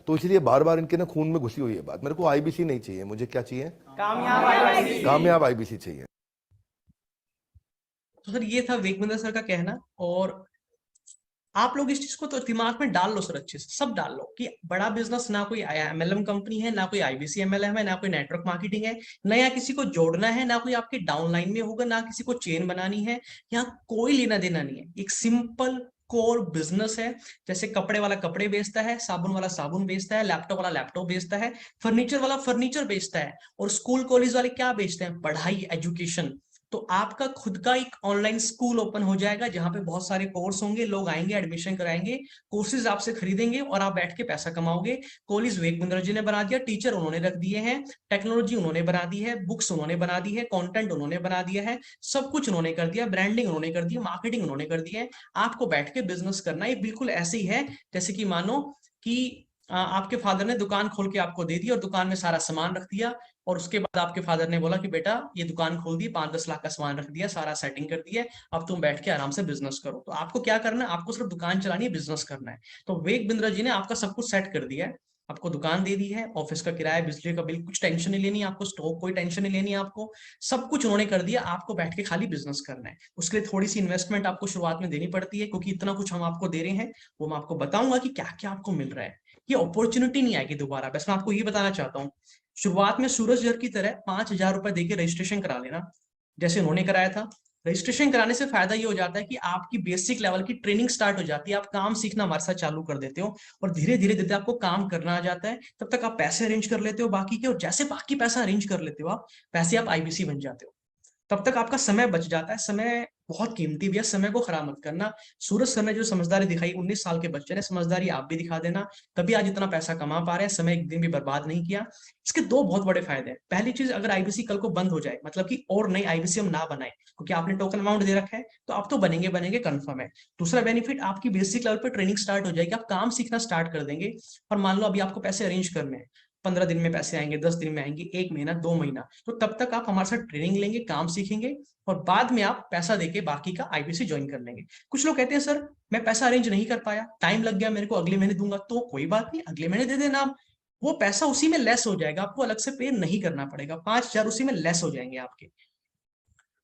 तो इसलिए बार बार इनके ना खून में घुसी हुई है बात, मेरे को आईबीसी नहीं चाहिए, मुझे क्या चाहिए? कामयाब आईबीसी चाहिए। तो सर ये था विवेक बिंद्रा सर का कहना, और आप लोग इस चीज को तो दिमाग में डाल लो सर, अच्छे से सब डाल लो कि बड़ा बिजनेस ना कोई एमएलएम कंपनी है, ना कोई आईबीसी एमएलएम है, ना कोई नेटवर्क मार्केटिंग है, नया किसी को जोड़ना है, ना कोई आपके डाउनलाइन में होगा, ना किसी को चेन बनानी है, यहाँ कोई लेना देना नहीं है। एक सिंपल कोर बिजनेस है। जैसे कपड़े वाला कपड़े बेचता है, साबुन वाला साबुन बेचता है, लैपटॉप वाला लैपटॉप बेचता है, फर्नीचर वाला फर्नीचर बेचता है, और स्कूल कॉलेज वाले क्या बेचते हैं? पढ़ाई, एजुकेशन। तो आपका खुद का एक ऑनलाइन स्कूल ओपन हो जाएगा जहां पे बहुत सारे कोर्स होंगे, लोग आएंगे, एडमिशन कराएंगे, कोर्सेज आपसे खरीदेंगे और आप बैठ के पैसा कमाओगे। कॉलेज विवेक बिंद्रा जी ने बना दिया, टीचर उन्होंने रख दिए हैं, टेक्नोलॉजी उन्होंने बना दी है, बुक्स उन्होंने बना दी है, कंटेंट उन्होंने बना दिया है, सब कुछ उन्होंने कर दिया, ब्रांडिंग उन्होंने कर दी, मार्केटिंग उन्होंने कर दी है। आपको बैठ के बिजनेस करना है। बिल्कुल ऐसे ही है जैसे कि मानो कि आपके फादर ने दुकान खोल के आपको दे दी और दुकान में सारा सामान रख दिया, और उसके बाद आपके फादर ने बोला कि बेटा ये दुकान खोल दी, 5-10 लाख का सामान रख दिया, सारा सेटिंग कर दिया, अब तुम बैठ के आराम से बिजनेस करो। तो आपको क्या करना है, आपको सिर्फ दुकान चलानी है, बिजनेस करना है। तो विवेक बिंद्रा जी ने आपका सब कुछ सेट कर दिया है, आपको दुकान दे दी है, ऑफिस का किराया, बिजली का बिल, कुछ टेंशन नहीं लेनी है आपको, स्टॉक कोई टेंशन नहीं लेनी है आपको, सब कुछ उन्होंने कर दिया। आपको बैठ के खाली बिजनेस करना है। उसके लिए थोड़ी सी इन्वेस्टमेंट आपको शुरुआत में देनी पड़ती है, क्योंकि इतना कुछ हम आपको दे रहे हैं, वो मैं आपको बताऊंगा कि क्या क्या आपको मिल रहा है। ये अपॉर्चुनिटी नहीं आएगी दोबारा। बस मैं आपको ये बताना चाहता हूँ, शुरुआत में सूरज जर की तरह 5,000 रुपए देके रजिस्ट्रेशन करा लेना, जैसे उन्होंने कराया था। रजिस्ट्रेशन कराने से फायदा ये हो जाता है कि आपकी बेसिक लेवल की ट्रेनिंग स्टार्ट हो जाती है, आप काम सीखना हमारे साथ चालू कर देते हो, और धीरे धीरे धीरे आपको काम करना आ जाता है। तब तक आप पैसे अरेंज कर लेते हो बाकी के, और जैसे बाकी पैसा अरेंज कर लेते हो आप पैसे, आप आईबीसी बन जाते हो। तब तक आपका समय बच जाता है। समय बहुत कीमती भी है, समय को खराब मत करना। सूरज सर ने जो समझदारी दिखाई, 19 साल के बच्चे ने समझदारी आप भी दिखा देना, तभी आज इतना पैसा कमा पा रहे हैं, समय एक दिन भी बर्बाद नहीं किया। इसके दो बहुत बड़े फायदे हैं। पहली चीज, अगर आईबीसी कल को बंद हो जाए, मतलब कि और नई आईबीसी हम ना बनाए, क्योंकि आपने टोकन अमाउंट दे रखा है, तो आप तो बनेंगे बनेंगे कंफर्म है। दूसरा बेनिफिट, आपकी बेसिक लेवल पर ट्रेनिंग स्टार्ट हो जाएगी, आप काम सीखना स्टार्ट कर देंगे। और मान लो अभी आपको पैसे अरेंज करने हैं, 15 दिन में पैसे आएंगे, 10 दिन में आएंगे, 1 महीना, 2 महीना, तो तब तक आप हमारे साथ ट्रेनिंग लेंगे, काम सीखेंगे, और बाद में आप पैसा देके बाकी का आईबीसी ज्वाइन कर लेंगे। कुछ लोग कहते हैं सर मैं पैसा अरेंज नहीं कर पाया, टाइम लग गया मेरे को, अगले महीने दूंगा। तो कोई बात नहीं, अगले महीने दे देना आप, वो पैसा उसी में लेस हो जाएगा, आपको अलग से पे नहीं करना पड़ेगा, 5,000 उसी में लेस हो जाएंगे आपके।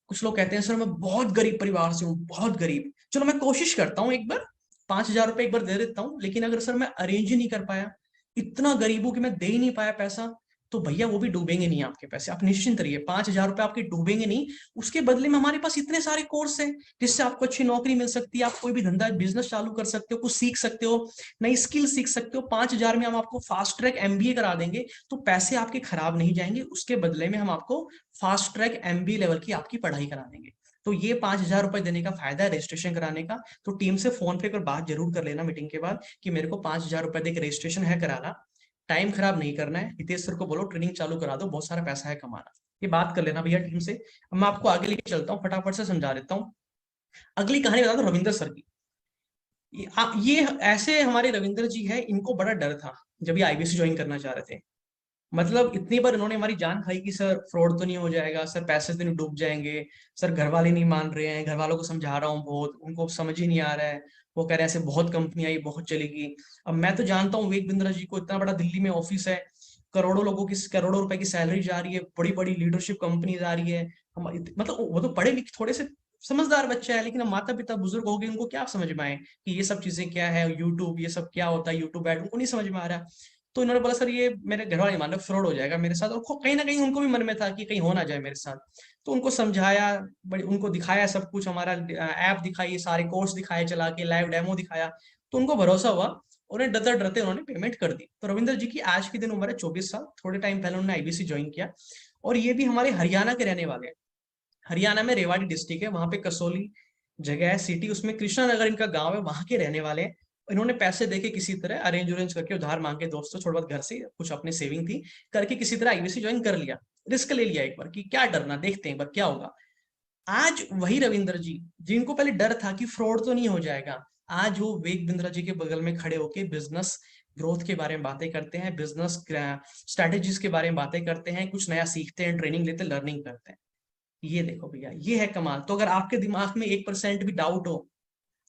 कुछ लोग कहते हैं सर मैं बहुत गरीब परिवार से हूँ, बहुत गरीब, चलो मैं कोशिश करता हूँ एक बार, 5,000 रुपए एक बार दे देता हूँ, लेकिन अगर सर मैं अरेंज ही नहीं कर पाया, इतना गरीब हूं कि मैं दे ही नहीं पाया पैसा, तो भैया वो भी डूबेंगे नहीं आपके पैसे, आप निश्चिंत रहिए, 5,000 रुपए आपके डूबेंगे नहीं। उसके बदले में हमारे पास इतने सारे कोर्स हैं जिससे आपको अच्छी नौकरी मिल सकती है, आप कोई भी धंधा बिजनेस चालू कर सकते हो, कुछ सीख सकते हो, नई स्किल सीख सकते हो। 5,000 में हम आपको फास्ट ट्रैक एमबीए करा देंगे, तो पैसे आपके खराब नहीं जाएंगे, उसके बदले में हम आपको फास्ट ट्रैक एमबीए लेवल की आपकी पढ़ाई करा देंगे। तो ये 5,000 रुपए देने का फायदा है रजिस्ट्रेशन कराने का। तो टीम से फोन पे कर बात जरूर कर लेना मीटिंग के बाद कि मेरे को 5,000 रुपए देकर रजिस्ट्रेशन है कराना, टाइम खराब नहीं करना है, हितेश सर को बोलो ट्रेनिंग चालू करा दो, बहुत सारा पैसा है कमाना। ये बात कर लेना भैया टीम से। अब मैं आपको आगे लेके चलता हूँ, फटाफट से समझा देता हूँ। अगली कहानी बता दो रविंद्र सर की। ये ऐसे हमारे रविंद्र जी है, इनको बड़ा डर था जब ये आईबीसी ज्वाइन करना चाह रहे थे। मतलब इतनी बार इन्होंने हमारी जान खाई कि सर फ्रॉड तो नहीं हो जाएगा, सर पैसे तो नहीं डूब जाएंगे, सर घर वाले नहीं मान रहे हैं, घर वालों को समझा रहा हूँ बहुत, उनको समझ ही नहीं आ रहा है, वो कह रहे हैं ऐसे बहुत कंपनी आई, बहुत चलेगी। अब मैं तो जानता हूँ विवेक बिंद्रा जी को, इतना बड़ा दिल्ली में ऑफिस है, करोड़ों लोगों की, करोड़ों रुपए की सैलरी जा रही है, बड़ी बड़ी लीडरशिप कंपनी आ रही है। हम मतलब वो तो पढ़े लिखे थोड़े से समझदार बच्चा है, लेकिन अब माता पिता बुजुर्ग हो गए, उनको क्या समझ में आए कि ये सब चीजें क्या है, यूट्यूब ये सब क्या होता है, यूट्यूब एड, उनको नहीं समझ में आ रहा। तो इन्होंने बोला सर ये मेरे घर वाले मान रहे फ्रॉड हो जाएगा मेरे साथ, और कहीं ना कहीं उनको भी मन में था कि कहीं हो ना जाए मेरे साथ। तो उनको समझाया, बड़ी उनको दिखाया सब कुछ, हमारा ऐप दिखाई, सारे कोर्स दिखाए चला के, लाइव डेमो दिखाया, तो उनको भरोसा हुआ, उन्हें डरते डरते उन्होंने पेमेंट कर दी। तो रविंद्र जी की आज के दिन उम्र है 24 साल, थोड़े टाइम पहले उन्होंने आईबीसी ज्वाइन किया, और ये भी हमारे हरियाणा के रहने वाले हैं। हरियाणा में रेवाड़ी डिस्ट्रिक्ट है, वहां पे कसौली जगह है सिटी, उसमें कृष्णा नगर इनका गांव है, वहां के रहने वाले हैं। इन्होंने पैसे देके किसी तरह अरेंज करके, उधार मांग के दोस्तों थोड़ा बहुत घर से कुछ अपने सेविंग थी करके, किसी तरह आईबीसी ज्वाइन कर लिया, रिस्क ले लिया एक बार कि क्या डरना, देखते हैं एक बार क्या होगा। आज वही रविंद्र जी जिनको पहले डर था कि फ्रॉड तो नहीं हो जाएगा, आज वो विवेक बिंद्रा जी के बगल में खड़े होके बिजनेस ग्रोथ के बारे में बातें करते हैं, बिजनेस स्ट्रेटेजीज के बारे में बातें करते हैं, कुछ नया सीखते हैं, ट्रेनिंग लेते हैं, लर्निंग करते हैं। ये देखो भैया, ये है कमाल। तो अगर आपके दिमाग में 1% भी डाउट हो,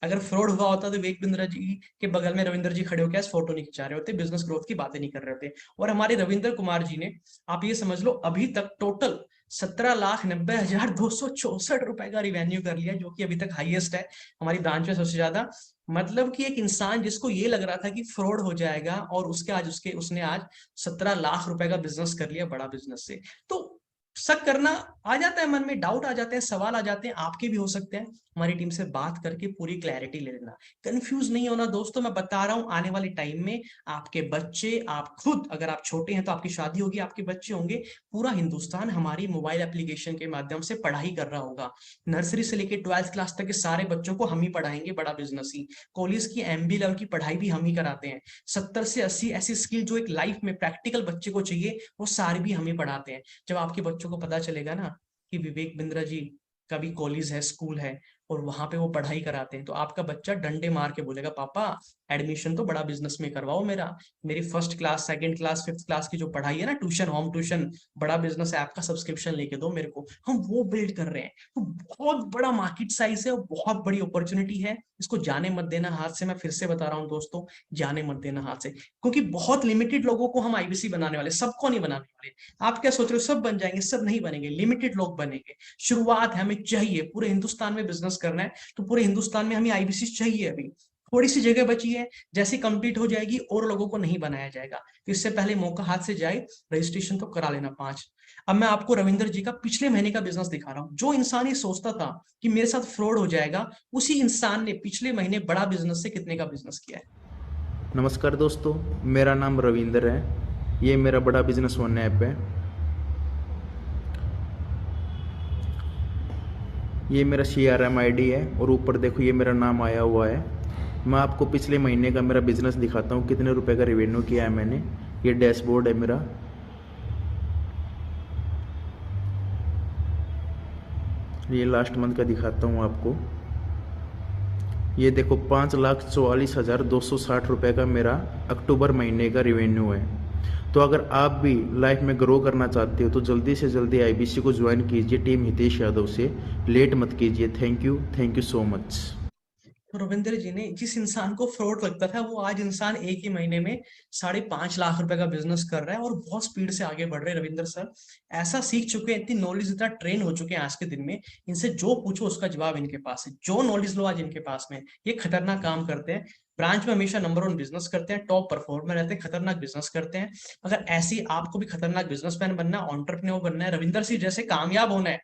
अगर फ्रॉड हुआ होता तो विवेक बिंद्रा जी के बगल में रविंद्र जी खड़े होकर फोटो नहीं खिंचा रहे होते, बिजनेस ग्रोथ की बातें नहीं कर रहे होते। और हमारे रविंद्र कुमार जी ने, आप ये समझ लो, अभी तक टोटल 17,90,264 रुपए का रिवेन्यू कर लिया, जो कि अभी तक हाईएस्ट है हमारी ब्रांच में, सबसे ज्यादा। मतलब कि एक इंसान जिसको ये लग रहा था कि फ्रॉड हो जाएगा, और उसने आज 17 लाख रुपए का बिजनेस कर लिया, बड़ा बिजनेस से। तो शक करना आ जाता है मन में, डाउट आ जाते हैं, सवाल आ जाते हैं, आपके भी हो सकते हैं। हमारी टीम से बात करके पूरी क्लैरिटी ले लेना, कंफ्यूज नहीं होना दोस्तों। मैं बता रहा हूं, आने वाले टाइम में आपके बच्चे, आप खुद, अगर आप छोटे हैं तो आपकी शादी होगी, आपके बच्चे होंगे, पूरा हिंदुस्तान हमारी मोबाइल एप्लीकेशन के माध्यम से पढ़ाई कर रहा होगा। नर्सरी से लेकर 12th क्लास तक के सारे बच्चों को हम ही पढ़ाएंगे, बड़ा बिजनेस ही। कॉलेज की MBA लेवल की पढ़ाई भी हम ही कराते हैं। 70 से 80 ऐसी स्किल जो एक लाइफ में प्रैक्टिकल बच्चे को चाहिए, वो सारी भी हम ही पढ़ाते हैं। जब आपके बच्चों को पता चलेगा ना कि विवेक बिंद्रा जी का भी कॉलेज है, स्कूल है, और वहां पे वो पढ़ाई कराते हैं, तो आपका बच्चा डंडे मार के बोलेगा, पापा एडमिशन तो बड़ा बिजनेस में करवाओ मेरा। मेरी 1st class, 2nd class, 5th class की जो पढ़ाई है ना, ट्यूशन, होम ट्यूशन, बड़ा बिजनेस ऐप का सब्सक्रिप्शन लेके दो मेरे को। हम वो बिल्ड कर रहे हैं। तो बहुत बड़ा मार्केट साइज है और बहुत बड़ी अपॉर्चुनिटी है। इसको जाने मत देना हाथ से। मैं फिर से बता रहा हूँ दोस्तों, जाने मत देना हाथ से, क्योंकि बहुत लिमिटेड लोगों को हम IBC बनाने वाले, सबको नहीं बनाने वाले। आप क्या सोच रहे हो सब बन जाएंगे? सब नहीं बनेंगे, लिमिटेड लोग बनेंगे। शुरुआत है, हमें चाहिए पूरे हिंदुस्तान में बिजनेस करना है, तो पूरे हिंदुस्तान में हमें IBC चाहिए। अभी थोड़ी सी जगह बची है, जैसे कंप्लीट हो जाएगी और लोगों को नहीं बनाया जाएगा, तो इससे पहले मौका हाथ से जाए, रजिस्ट्रेशन तो करा लेना 5। अब मैं आपको रविंदर जी का पिछले महीने का बिजनेस दिखा रहा हूँ। जो इंसान ये सोचता था कि मेरे साथ फ्रॉड हो जाएगा, उसी इंसान ने पिछले महीने बड़ा बिजनेस से कितने का बिजनेस किया है। नमस्कार दोस्तों, मेरा नाम रविंदर है। ये मेरा बड़ा बिजनेस वन ऐप है। ये मेरा CRM ID है और ऊपर देखो ये मेरा नाम आया हुआ है। मैं आपको पिछले महीने का मेरा बिजनेस दिखाता हूँ, कितने रुपए का रेवेन्यू किया है मैंने। ये डैशबोर्ड है मेरा। ये लास्ट मंथ का दिखाता हूँ आपको। ये देखो 5,44,260 रुपये का मेरा अक्टूबर महीने का रेवेन्यू है। तो अगर आप भी लाइफ में ग्रो करना चाहते हो तो जल्दी से जल्दी IBC को ज्वाइन कीजिए टीम हितेश यादव से। लेट मत कीजिए। Thank you so much. तो रविंद्र जी ने, जिस इंसान को फ्रॉड लगता था, वो आज इंसान एक ही महीने में 5.5 लाख रुपए का बिजनेस कर रहा है और बहुत स्पीड से आगे बढ़ रहे हैं। रविंद्र सर ऐसा सीख चुके हैं, इतनी नॉलेज, इतना ट्रेन हो चुके हैं आज के दिन में, इनसे जो पूछो उसका जवाब इनके पास है। जो नॉलेज लो आज इनके पास में। ये खतरनाक काम करते हैं, ब्रांच में हमेशा नंबर 1 बिजनेस करते हैं, टॉप परफॉर्मर रहते हैं, खतरनाक बिजनेस करते हैं। अगर ऐसी आपको भी खतरनाक बिजनेसमैन बनना, एंटरप्रेन्योर बनना है, रविंदर सिंह जैसे कामयाब होना है,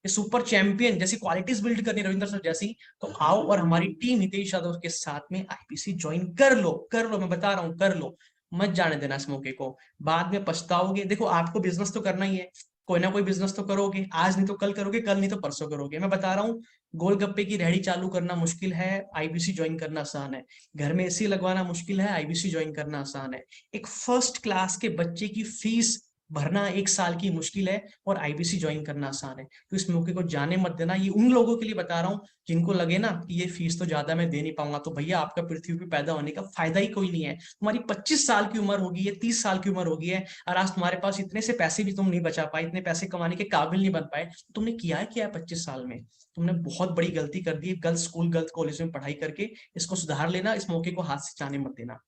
ये सुपर चैंपियन जैसी क्वालिटीज बिल्ड करनी रविंद्र सर जैसी, तो आओ और हमारी टीम हितेश यादव के साथ में IBC ज्वाइन कर लो। कर लो, मैं बता रहा हूँ, कर लो। मत जाने देना इस मौके को, बाद में पछताओगे। देखो, आपको बिजनेस तो करना ही है, कोई ना कोई बिजनेस तो करोगे, आज नहीं तो कल करोगे, कल नहीं तो परसों करोगे। मैं बता रहा हूँ, गोलगप्पे की रेहड़ी चालू करना मुश्किल है, IBC ज्वाइन करना आसान है। घर में AC लगवाना मुश्किल है, IBC ज्वाइन करना आसान है। एक 1st क्लास के बच्चे की फीस भरना 1 साल की मुश्किल है, और IBC ज्वाइन करना आसान है। तो इस मौके को जाने मत देना। ये उन लोगों के लिए बता रहा हूँ जिनको लगे ना कि ये फीस तो ज्यादा मैं दे नहीं पाऊंगा, तो भैया आपका पृथ्वी पे पैदा होने का फायदा ही कोई नहीं है। तुम्हारी 25 साल की उम्र होगी है, 30 साल की उम्र होगी है, और आज तुम्हारे पास इतने से पैसे भी तुम नहीं बचा पाए, इतने पैसे कमाने के काबिल नहीं बन पाए, तो तुमने किया है क्या है 25 साल में? तुमने बहुत बड़ी गलती कर दी, गलत स्कूल, गलत कॉलेज में पढ़ाई करके। इसको सुधार लेना, इस मौके को हाथ से जाने मत देना।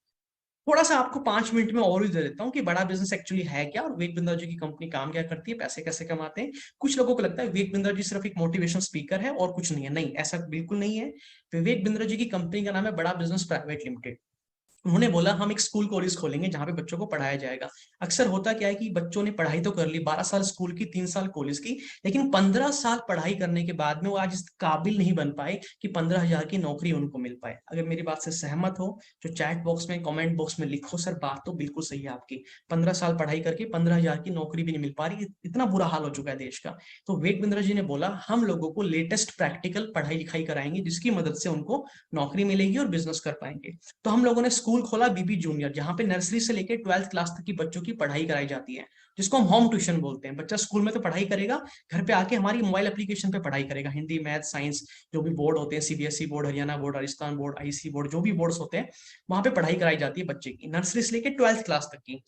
थोड़ा सा आपको 5 मिनट में और भी दे देता हूँ कि बड़ा बिजनेस एक्चुअली है क्या, और विवेक बिंद्रा जी की कंपनी काम क्या करती है, पैसे कैसे कमाते हैं। कुछ लोगों को लगता है विवेक बिंद्रा जी सिर्फ एक मोटिवेशनल स्पीकर है और कुछ नहीं है। नहीं, ऐसा बिल्कुल नहीं है। विवेक बिंद्रा जी की कंपनी का नाम है बड़ा बिजनेस प्राइवेट लिमिटेड। उन्होंने बोला हम एक स्कूल कॉलेज खोलेंगे जहां पे बच्चों को पढ़ाया जाएगा। अक्सर होता क्या है कि बच्चों ने पढ़ाई तो कर ली, 12 साल स्कूल की, 3 साल कॉलेज की, लेकिन 15 साल पढ़ाई करने के बाद में वो आज इस काबिल नहीं बन पाए कि 15,000 की नौकरी उनको मिल पाए। अगर मेरी बात से सहमत हो तो चैट बॉक्स में, कमेंट बॉक्स में लिखो, सर बात तो बिल्कुल सही है आपकी। 15 साल पढ़ाई करके 15,000 की नौकरी भी नहीं मिल पा रही, इतना बुरा हाल हो चुका है देश का। तो विवेक बिंद्रा जी ने बोला हम लोगों को लेटेस्ट प्रैक्टिकल पढ़ाई लिखाई कराएंगे, जिसकी मदद से उनको नौकरी मिलेगी और बिजनेस कर पाएंगे। तो हम लोगों ने स्कूल खोला BB जूनियर, जहां पे नर्सरी से लेकर 12th क्लास तक की बच्चों की पढ़ाई कराई जाती है, जिसको हम होम ट्यूशन बोलते हैं। बच्चा स्कूल में तो पढ़ाई करेगा, घर पे आके हमारी मोबाइल एप्लीकेशन पे पढ़ाई करेगा। हिंदी, मैथ, साइंस, जो भी बोर्ड होते हैं, CBSE board, Haryana board, Rajasthan board, IC board, जो भी बोर्ड्स होते हैं, वहां पे पढ़ाई कराई जाती है बच्चे की, नर्सरी से लेकर 12th क्लास तक की।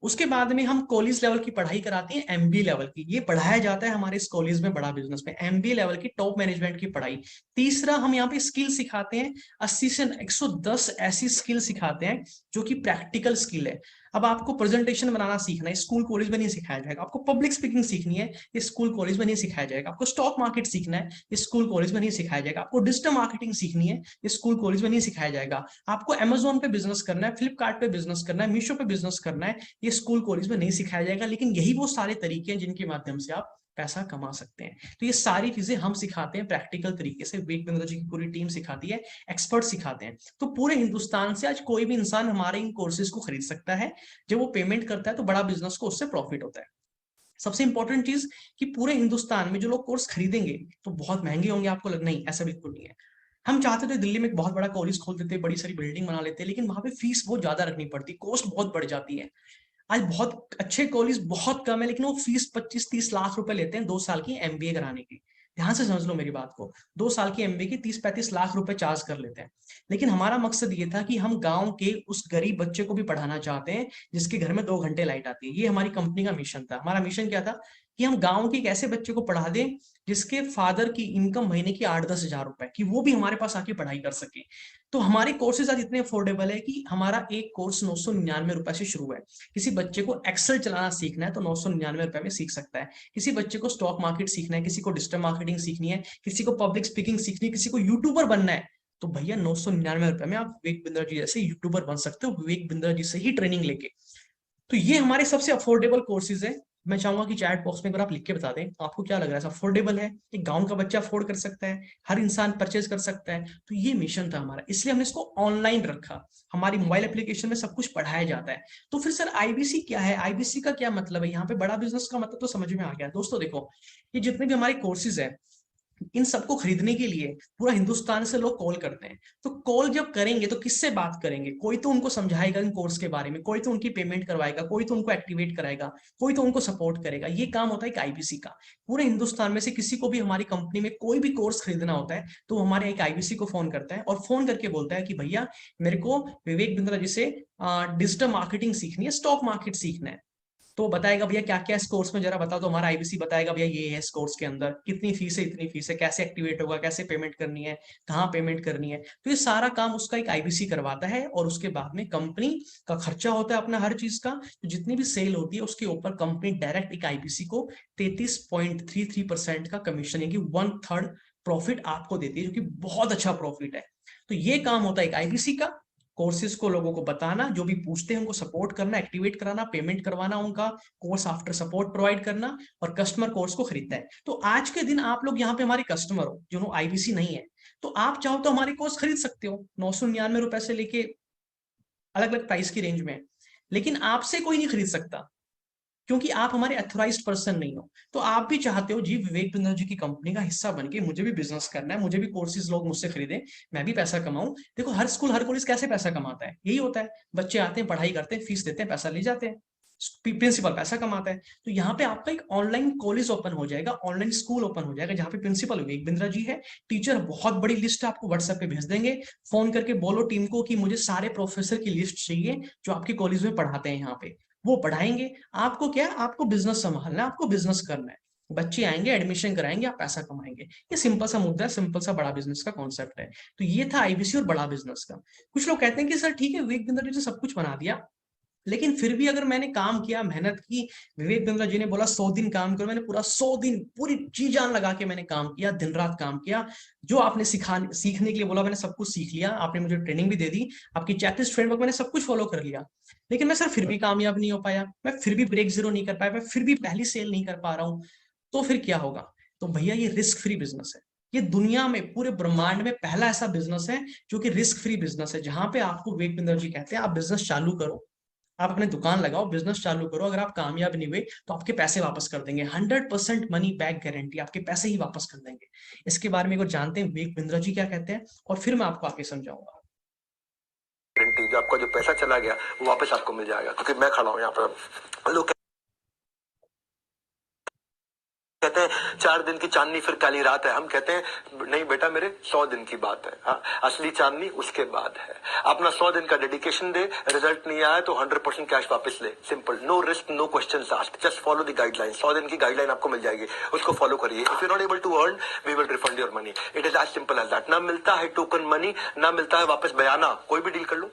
उसके बाद में हम कॉलेज लेवल की पढ़ाई कराते हैं, MBA लेवल की। ये पढ़ाया जाता है हमारे इस कॉलेज में, बड़ा बिजनेस में, MBA लेवल की टॉप मैनेजमेंट की पढ़ाई। तीसरा, हम यहाँ पे स्किल सिखाते हैं, 80 से 110 ऐसी स्किल सिखाते हैं जो कि प्रैक्टिकल स्किल है। अब आपको प्रेजेंटेशन बनाना सीखना है, स्कूल कॉलेज में नहीं सिखाया जाएगा। आपको पब्लिक स्पीकिंग सीखनी है, ये स्कूल कॉलेज में नहीं सिखाया जाएगा। आपको स्टॉक मार्केट सीखना है, ये स्कूल कॉलेज में नहीं सिखाया जाएगा। आपको डिजिटल मार्केटिंग सीखनी है, ये स्कूल कॉलेज में नहीं सिखाया जाएगा। आपको अमेजोन पे बिजनेस करना है, फ्लिपकार्ट पे बिजनेस करना है, मीशो पे बिजनेस करना है, ये स्कूल कॉलेज में नहीं सिखाया जाएगा। लेकिन यही वो सारे तरीके हैं जिनके माध्यम से आप पैसा कमा सकते हैं। तो ये सारी चीजें हम सिखाते हैं प्रैक्टिकल तरीके से, विवेक बिंद्रा जी की पूरी टीम सिखाती है, एक्सपर्ट सिखाते हैं। तो पूरे हिंदुस्तान से आज कोई भी इंसान हमारे इन कोर्सेज को खरीद सकता है। जब वो पेमेंट करता है तो बड़ा बिजनेस को उससे प्रॉफिट होता है। सबसे इंपॉर्टेंट चीज कि पूरे हिंदुस्तान में जो लोग कोर्स खरीदेंगे तो बहुत महंगे होंगे, आपको लग नहीं, ऐसा बिल्कुल नहीं है। हम चाहते थे दिल्ली में एक बहुत बड़ा कॉलेज खोल देते, बड़ी सारी बिल्डिंग बना लेते, लेकिन वहां पे फीस बहुत ज्यादा रखनी पड़ती, कॉस्ट बहुत बढ़ जाती है। आज बहुत अच्छे कॉलेज बहुत कम है, लेकिन वो फीस 25-30 लाख रुपए लेते हैं 2 साल की एमबीए कराने की। ध्यान से समझ लो मेरी बात को, 2 साल की एमबीए की 30-35 लाख रुपए चार्ज कर लेते हैं। लेकिन हमारा मकसद ये था कि हम गांव के उस गरीब बच्चे को भी पढ़ाना चाहते हैं जिसके घर में 2 घंटे लाइट आती है। ये हमारी कंपनी का मिशन था। हमारा मिशन क्या था कि हम गांव के एक ऐसे बच्चे को पढ़ा दें जिसके फादर की इनकम महीने की 8-10 हजार रुपए, कि वो भी हमारे पास आके पढ़ाई कर सके। तो हमारे कोर्सेज आज इतने अफोर्डेबल है कि हमारा एक कोर्स 999 रुपए से शुरू है। किसी बच्चे को एक्सेल चलाना सीखना है तो 999 रुपए में सीख सकता है। किसी बच्चे को स्टॉक मार्केट सीखना है, किसी को डिजिटल मार्केटिंग सीखनी है, किसी को पब्लिक स्पीकिंग सीखनी है, किसी को यूट्यूबर बनना है, तो भैया 999 रुपए में आप विवेक बिंद्रा जी जैसे यूट्यूबर बन सकते हो, विवेक बिंद्रा जी से ही ट्रेनिंग लेके। तो ये हमारे सबसे अफोर्डेबल कोर्सेज है। मैं चाहूंगा कि चैट बॉक्स में अगर आप लिख के बता दें आपको क्या लग रहा है, अफोर्डेबल है, एक गांव का बच्चा अफोर्ड कर सकता है, हर इंसान परचेज कर सकता है। तो ये मिशन था हमारा, इसलिए हमने इसको ऑनलाइन रखा। हमारी मोबाइल एप्लीकेशन में सब कुछ पढ़ाया जाता है। तो फिर सर आईबीसी क्या है, आईबीसी का क्या मतलब है, यहाँ पे बड़ा बिजनेस का मतलब तो समझ में आ गया। दोस्तों देखो, ये जितने भी हमारे कोर्सेज है, इन सबको खरीदने के लिए पूरा हिंदुस्तान से लोग कॉल करते हैं। तो कॉल जब करेंगे तो किससे बात करेंगे, कोई तो उनको समझाएगा इन कोर्स के बारे में, कोई तो उनकी पेमेंट करवाएगा, कोई तो उनको एक्टिवेट कराएगा, कोई तो उनको सपोर्ट करेगा। ये काम होता है एक आईबीसी का। पूरे हिंदुस्तान में से किसी को भी हमारी कंपनी में कोई भी कोर्स खरीदना होता है तो हमारे एक आईबीसी को फोन करता है और फोन करके बोलता है कि भैया मेरे को विवेक बिंद्रा जी से डिजिटल मार्केटिंग सीखनी है, स्टॉक मार्केट सीखना है। तो बताएगा भैया क्या क्या इस कोर्स में, जरा बताओ। तो हमारा आईबीसी बताएगा भैया ये है इस कोर्स के अंदर, कितनी फीस है, इतनी फीस है, कैसे एक्टिवेट होगा, कैसे पेमेंट करनी है, कहाँ पेमेंट करनी है। तो ये सारा काम उसका एक आईबीसी करवाता है और उसके बाद में कंपनी का खर्चा होता है अपना हर चीज का। तो जितनी भी सेल होती है उसके ऊपर कंपनी डायरेक्ट एक आईबीसी को 33.33% का कमीशन यानी 1/3 प्रॉफिट आपको देती है, जो कि बहुत अच्छा प्रॉफिट है। तो ये काम होता है एक आईबीसी का, कोर्सेज को लोगों को बताना, जो भी पूछते हैं उनको सपोर्ट करना, एक्टिवेट कराना, पेमेंट करवाना, उनका कोर्स आफ्टर सपोर्ट प्रोवाइड करना, और कस्टमर कोर्स को खरीदता है। तो आज के दिन आप लोग यहाँ पे हमारे कस्टमर हो जिन्होंने आईबीसी नहीं है, तो आप चाहो तो हमारे कोर्स खरीद सकते हो 999 रुपए से लेके अलग अलग प्राइस की रेंज में। लेकिन आपसे कोई नहीं खरीद सकता क्योंकि आप हमारे अथोराइज्ड पर्सन नहीं हो। तो आप भी चाहते हो जी विवेक बिंद्रा जी की कंपनी का हिस्सा बन के मुझे भी बिजनेस करना है, मुझे भी कोर्सेज लोग मुझसे खरीदें, मैं भी पैसा कमाऊं। देखो हर स्कूल हर कॉलेज कैसे पैसा कमाता है, यही होता है, बच्चे आते हैं, पढ़ाई करते हैं, फीस देते हैं, पैसा ले जाते हैं, प्रिंसिपल पैसा कमाता है। तो यहाँ पे आपका एक ऑनलाइन कॉलेज ओपन हो जाएगा, ऑनलाइन स्कूल ओपन हो जाएगा, जहाँ पे प्रिंसिपल विवेक बिंद्रा जी है, टीचर बहुत बड़ी लिस्ट आपको व्हाट्सएप पे भेज देंगे। फोन करके बोलो टीम को कि मुझे सारे प्रोफेसर की लिस्ट चाहिए जो आपके कॉलेज में पढ़ाते हैं, यहाँ पे वो पढ़ाएंगे। आपको क्या, आपको बिजनेस संभालना है, आपको बिजनेस करना है, बच्चे आएंगे, एडमिशन कराएंगे, आप पैसा कमाएंगे। ये सिंपल सा मुद्दा है, सिंपल सा बड़ा बिजनेस का कॉन्सेप्ट है। तो ये था आईबीसी और बड़ा बिजनेस का। कुछ लोग कहते हैं कि सर ठीक है विवेक बिंद्रा जी ने सब कुछ बना दिया, लेकिन फिर भी अगर मैंने काम किया, मेहनत की, विवेक बिंद्रा जी ने बोला 100 दिन काम करो, मैंने पूरा 100 दिन पूरी जी जान लगा के मैंने काम किया, दिन रात काम किया, जो आपने सीखने के लिए बोला मैंने सब कुछ सीख लिया, आपने मुझे ट्रेनिंग भी दे दी, आपकी चेकलिस्ट फ्रेमवर्क मैंने सब कुछ फॉलो कर लिया, लेकिन मैं सर फिर भी कामयाब नहीं हो पाया, मैं फिर भी ब्रेक जीरो नहीं कर पाया, मैं फिर भी पहली सेल नहीं कर पा रहा हूँ, तो फिर क्या होगा? तो भैया ये रिस्क फ्री बिजनेस है। ये दुनिया में, पूरे ब्रह्मांड में पहला ऐसा बिजनेस है जो कि रिस्क फ्री बिजनेस है, जहां पे आपको विवेक बिंद्रा जी कहते हैं आप बिजनेस चालू करो, आप अपने दुकान लगाओ, बिजनेस चालू करो, अगर आप कामयाब नहीं हुए तो आपके पैसे वापस कर देंगे, 100% मनी बैक गारंटी, आपके पैसे ही वापस कर देंगे। इसके बारे में अगर जानते हैं विवेक बिंद्रा जी क्या कहते हैं, और फिर मैं आपको आगे समझाऊंगा। गारंटी, जो आपका जो पैसा चला गया वो वापस आपको मिल जाएगा, क्योंकि मैं खड़ा हूँ यहाँ पर। लोग कहते हैं 4 दिन की चांदनी फिर काली रात है, हम कहते हैं नहीं बेटा मेरे 100 दिन की बात है। हाँ, असली चांदनी उसके बाद है। अपना 100 दिन का डेडिकेशन दे, रिजल्ट नहीं आया तो 100% कैश वापस ले, simple, no risk no questions asked, just follow the guideline. 100 दिन की गाइडलाइन आपको मिल जाएगी, उसको फॉलो करिए। If you not able to earn, we will refund your money, it is as simple as that. ना मिलता है टोकन मनी, ना मिलता है वापस बयाना, कोई भी डील कर लो।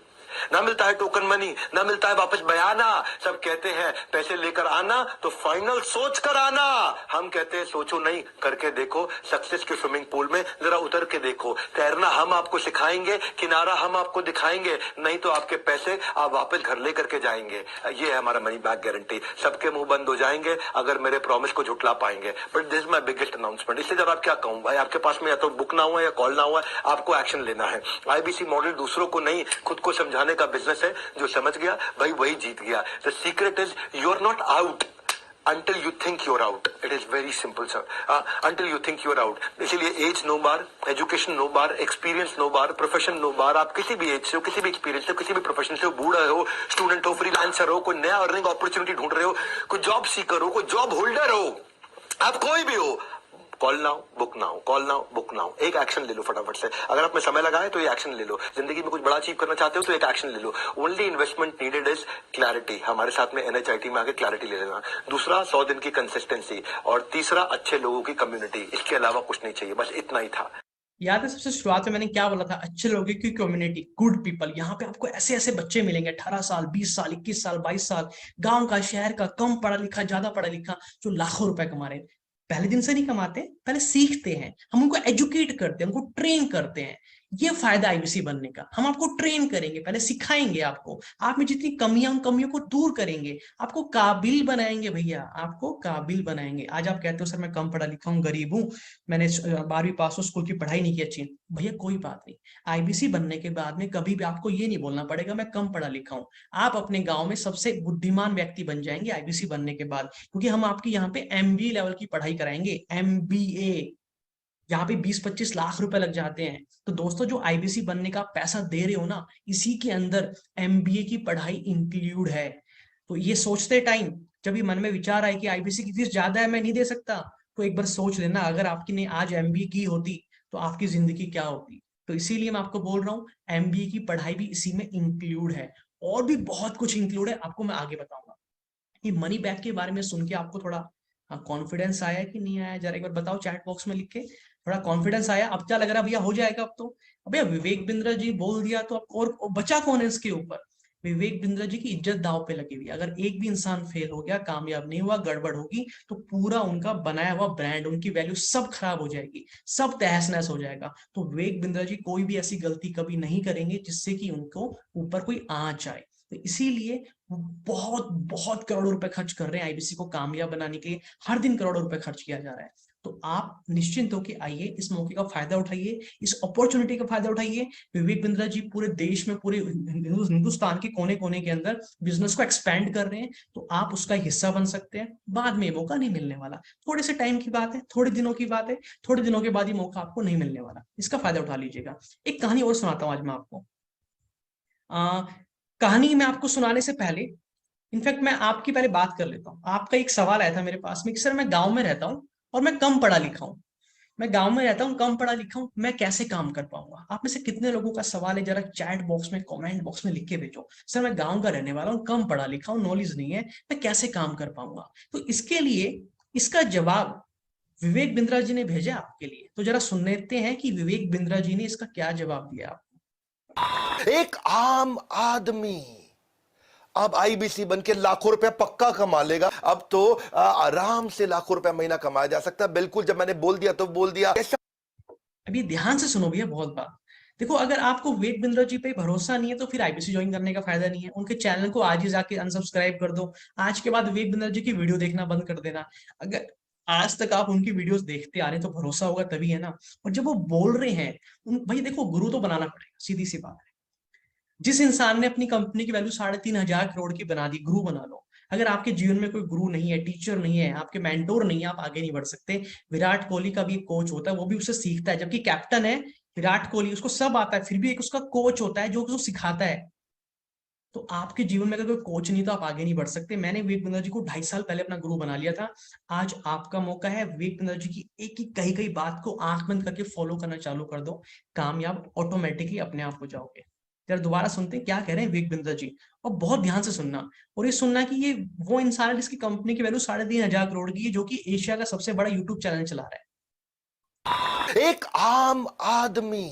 ना मिलता है टोकन मनी, ना मिलता है वापस बयाना। सब कहते हैं पैसे लेकर आना तो फाइनल सोच कर आना। हम कहते हैं सोचो नहीं, करके देखो। सक्सेस के स्विमिंग पूल में जरा उतर के देखो। तैरना हम आपको सिखाएंगे, किनारा हम आपको दिखाएंगे, नहीं तो आपके पैसे आप वापस घर लेकर के जाएंगे। ये है हमारा मनी बैक गारंटी। सबके मुंह बंद हो जाएंगे अगर मेरे प्रॉमिस को झुटला पाएंगे। But this is my biggest announcement. इससे जब आप क्या कहूं भाई, आपके पास में या तो बुक ना हुआ या कॉल ना हुआ, आपको एक्शन लेना है। आईबीसी मॉडल दूसरों को नहीं, खुद को समझाने का बिजनेस है। जो समझ गया भाई वही जीत गया। The secret is you are not out until you think you're out. It is very simple, sir. Until you think you're out. इसीलिए एज नो बार, एजुकेशन नो बार, एक्सपीरियंस नो बार, प्रोफेशन नो बार। आप किसी भी एज से हो, किसी भी experience से हो, किसी भी प्रोफेशन से हो, बूढ़ा हो, स्टूडेंट हो, फ्रीलांसर हो, कोई नया अर्निंग अपॉर्चुनिटी ढूंढ रहे हो, कोई जॉब सीकर हो, कोई जॉब होल्डर हो, आप कोई भी हो, call now book now, call now book now. एक एक्शन ले लो फटाफट से। अगर आप में समय लगाए तो ये एक्शन ले लो। जिंदगी में कुछ बड़ा अचीव करना चाहते हो तो एक एक्शन ले लो। Only investment needed is clarity. हमारे साथ में एनएचआईटी में आके क्लैरिटी ले लेना। दूसरा 100 दिन की कंसिस्टेंसी, और तीसरा अच्छे लोगों की कम्युनिटी। इसके अलावा कुछ नहीं चाहिए, बस इतना ही था। याद है सबसे शुरुआत में मैंने क्या बोला था? अच्छे लोगों की कम्युनिटी, गुड पीपल। यहाँ पे आपको ऐसे ऐसे बच्चे मिलेंगे 18 साल, 20 साल, 21 साल, 22 साल, गांव का, शहर का, कम पढ़ा लिखा, ज्यादा पढ़ा लिखा, जो लाखों रुपए कमा रहे हैं। पहले दिन से नहीं कमाते, पहले सीखते हैं, हम उनको एजुकेट करते हैं, उनको ट्रेन करते हैं। ये फायदा आईबीसी बनने का। हम आपको ट्रेन करेंगे, पहले सिखाएंगे आपको, आप में जितनी कमियां, उन कमियों को दूर करेंगे, आपको काबिल बनाएंगे भैया, आपको काबिल बनाएंगे। आज आप कहते हो सर मैं कम पढ़ा लिखा हूँ, गरीब हूँ, मैंने 12वीं पास हो, स्कूल की पढ़ाई नहीं की अच्छी। भैया कोई बात नहीं, आईबीसी बनने के बाद में कभी भी आपको ये नहीं बोलना पड़ेगा मैं कम पढ़ा लिखा हूँ। आप अपने गाँव में सबसे बुद्धिमान व्यक्ति बन जाएंगे आईबीसी बनने के बाद, क्योंकि हम आपकी यहाँ पे एमबीए लेवल की पढ़ाई कराएंगे। एमबीए यहाँ पे 20-25 लाख रुपए लग जाते हैं। तो दोस्तों जो आईबीसी बनने का पैसा दे रहे हो ना, इसी के अंदर एमबीए की पढ़ाई इंक्लूड है। तो ये सोचते टाइम जब ये मन में विचार आए कि आईबीसी की फीस ज्यादा है, मैं नहीं दे सकता, तो एक बार सोच लेना अगर आपकी ने आज एमबीए की होती तो आपकी जिंदगी क्या होती। तो इसीलिए मैं आपको बोल रहा हूँ एमबीए की पढ़ाई भी इसी में इंक्लूड है, और भी बहुत कुछ इंक्लूड है, आपको मैं आगे बताऊंगा। ये मनी बैक के बारे में सुन के आपको थोड़ा कॉन्फिडेंस आया कि नहीं आया? जरा एक बार बताओ चैट बॉक्स में लिख के। थोड़ा कॉन्फिडेंस आया? अब क्या लग रहा है भैया हो जाएगा अब तो? भैया विवेक बिंद्रा जी बोल दिया तो अब और बचा कौन है इसके ऊपर? विवेक बिंद्रा जी की इज्जत दांव पे लगी हुई है। अगर एक भी इंसान फेल हो गया, कामयाब नहीं हुआ, गड़बड़ होगी, तो पूरा उनका बनाया हुआ ब्रांड, उनकी वैल्यू सब खराब हो जाएगी, सब तहस नहस हो जाएगा। तो विवेक बिंद्रा जी कोई भी ऐसी गलती कभी नहीं करेंगे जिससे कि उनको ऊपर कोई आंच आए। तो इसीलिए बहुत बहुत करोड़ों रुपए खर्च कर रहे हैं आईबीसी को कामयाब बनाने के लिए। हर दिन करोड़ों रुपए खर्च किया जा रहा है। तो आप निश्चिंत होकर आइए, इस मौके का फायदा उठाइए, इस अपॉर्चुनिटी का फायदा उठाइए। विवेक बिंद्रा जी पूरे देश में, पूरे हिंदुस्तान के कोने कोने के अंदर बिजनेस को एक्सपेंड कर रहे हैं, तो आप उसका हिस्सा बन सकते हैं। बाद में मौका नहीं मिलने वाला, थोड़े से टाइम की बात है, थोड़े दिनों की बात है, थोड़े दिनों के बाद ही मौका आपको नहीं मिलने वाला। इसका फायदा उठा लीजिएगा। एक कहानी और सुनाता हूँ आज मैं आपको। कहानी में आपको सुनाने से पहले इनफैक्ट मैं आपकी पहले बात कर लेता हूँ। आपका एक सवाल आया था मेरे पास में कि सर मैं गांव में रहता हूँ और मैं कम पढ़ा लिखा हूँ, मैं गांव में रहता हूँ, कम पढ़ा लिखा हूँ, मैं कैसे काम कर पाऊंगा? आप में से कितने लोगों का सवाल है? जरा चैट बॉक्स में, कमेंट बॉक्स में लिख के भेजो। सर मैं गांव का रहने वाला हूँ, कम पढ़ा लिखा हूँ, नॉलेज नहीं है, मैं कैसे काम कर पाऊंगा? तो इसके लिए इसका जवाब विवेक बिंद्रा जी ने भेजा आपके लिए। तो जरा सुन लेते हैं कि विवेक बिंद्रा जी ने इसका क्या जवाब दिया आपको। एक आम आदमी अब आईबीसी बन के लाखों रुपया पक्का कमा लेगा। अब तो आराम से लाखों रुपया महीना कमाया जा सकता है। बिल्कुल, जब मैंने बोल दिया तो बोल दिया। अभी ध्यान से सुनो भैया, बहुत बात। देखो, अगर आपको विवेक बिंद्रा जी पे भरोसा नहीं है तो फिर आईबीसी ज्वाइन करने का फायदा नहीं है। उनके चैनल को आज ही जाके अनसब्सक्राइब कर दो। आज के बाद विवेक बिंद्रा जी की वीडियो देखना बंद कर देना। अगर आज तक आप उनकी वीडियोस देखते आ रहे हैं तो भरोसा होगा तभी है ना। और जब वो बोल रहे हैं, भाई देखो, गुरु तो बनाना पड़ेगा, सीधी सी बात है। जिस इंसान ने अपनी कंपनी की वैल्यू 3,500 करोड़ की बना दी, गुरु बना लो। अगर आपके जीवन में कोई गुरु नहीं है, टीचर नहीं है, आपके मेंटोर नहीं है, आप आगे नहीं बढ़ सकते। विराट कोहली का भी एक कोच होता है, वो भी उससे सीखता है। जबकि कैप्टन है विराट कोहली, उसको सब आता है, फिर भी एक उसका कोच होता है जो उसको सिखाता है। तो आपके जीवन में अगर कोई कोच नहीं तो आप आगे नहीं बढ़ सकते। मैंने विवेक बिंद्रा जी को 2.5 साल पहले अपना गुरु बना लिया था। आज आपका मौका है। विवेक बिंद्रा जी की एक ही कही कही बात को आंख बंद करके फॉलो करना चालू कर दो, कामयाब ऑटोमेटिकली अपने आप हो जाओगे। जरा दोबारा सुनते हैं क्या कह रहे हैं विवेक बिंद्रा जी, और बहुत ध्यान से सुनना। और ये सुनना कि ये वो इंसान है जिसकी कंपनी की वैल्यू 3,500 करोड़ की है, जो कि एशिया का सबसे बड़ा यूट्यूब चैनल चला रहा है। एक आम आदमी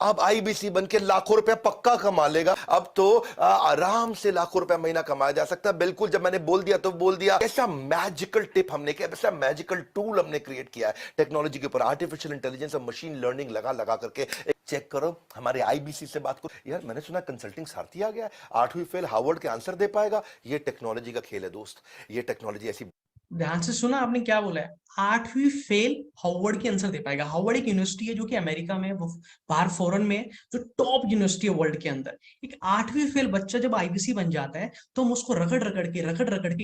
अब आईबीसी बन के लाखों रुपया पक्का कमा लेगा। अब तो आराम से लाखों रुपया महीना कमाया जा सकता है। बिल्कुल, जब मैंने बोल दिया तो बोल दिया। ऐसा मैजिकल टिप हमने किया, ऐसा मैजिकल टूल हमने क्रिएट किया है टेक्नोलॉजी के ऊपर, आर्टिफिशियल इंटेलिजेंस और मशीन लर्निंग लगा लगा करके। चेक करो, हमारे आईबीसी से बात करो। यार मैंने सुना कंसल्टिंग सारथी आ गया है, 8वीं फेल हार्वर्ड के आंसर दे पाएगा। ये टेक्नोलॉजी का खेल है दोस्त, ये टेक्नोलॉजी ऐसी। ध्यान से सुना आपने क्या बोला है, 8वीं फेल हार्वर्ड की आंसर दे पाएगा। हार्वर्ड एक यूनिवर्सिटी है जो कि अमेरिका में है, वो बाहर फॉरेन में है, जो टॉप यूनिवर्सिटी है वर्ल्ड के अंदर। एक 8वीं फेल बच्चा जब आईबीसी बन जाता है तो हम उसको रगड़ रगड़ के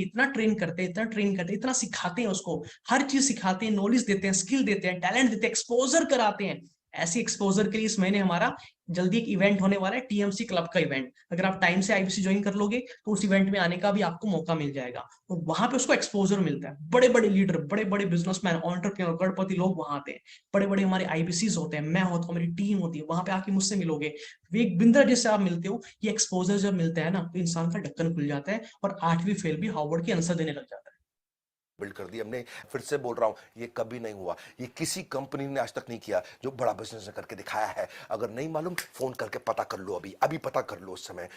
इतना ट्रेन करते हैं, इतना ट्रेन करते हैं, इतना सिखाते हैं उसको, हर चीज सिखाते हैं, नॉलेज देते हैं, स्किल देते हैं, टैलेंट देते हैं, एक्सपोजर कराते हैं। ऐसी एक्सपोजर के लिए इस महीने हमारा जल्दी एक इवेंट होने वाला है, टीएमसी क्लब का इवेंट। अगर आप टाइम से आईबीसी ज्वाइन कर लोगे तो उस इवेंट में आने का भी आपको मौका मिल जाएगा, और वहां पे उसको एक्सपोजर मिलता है। बड़े बड़े लीडर, बड़े बड़े बिजनेसमैन, एंटरप्रेन्योर, करोड़पति लोग वहां आते हैं। बड़े बड़े हमारे आईबीसीज होते हैं, मैं होता हूँ, मेरी टीम होती है, वहां पे आके मुझसे मिलोगे। विवेक बिंद्रा जिससे आप मिलते हो, ये एक्सपोजर जब मिलता है ना तो इंसान का ढक्कन खुल जाता है और 8वीं फेल भी हार्वर्ड की आंसर देने लग जाता है। बिल्ड कर दी हमने। फिर से बोल रहा हूं, ये कभी नहीं हुआ, ये किसी कंपनी ने आज तक नहीं किया जो बड़ा बिजनेस करके दिखाया है। अगर नहीं मालूम फोन करके पता कर लो, अभी अभी पता कर लो उस समय।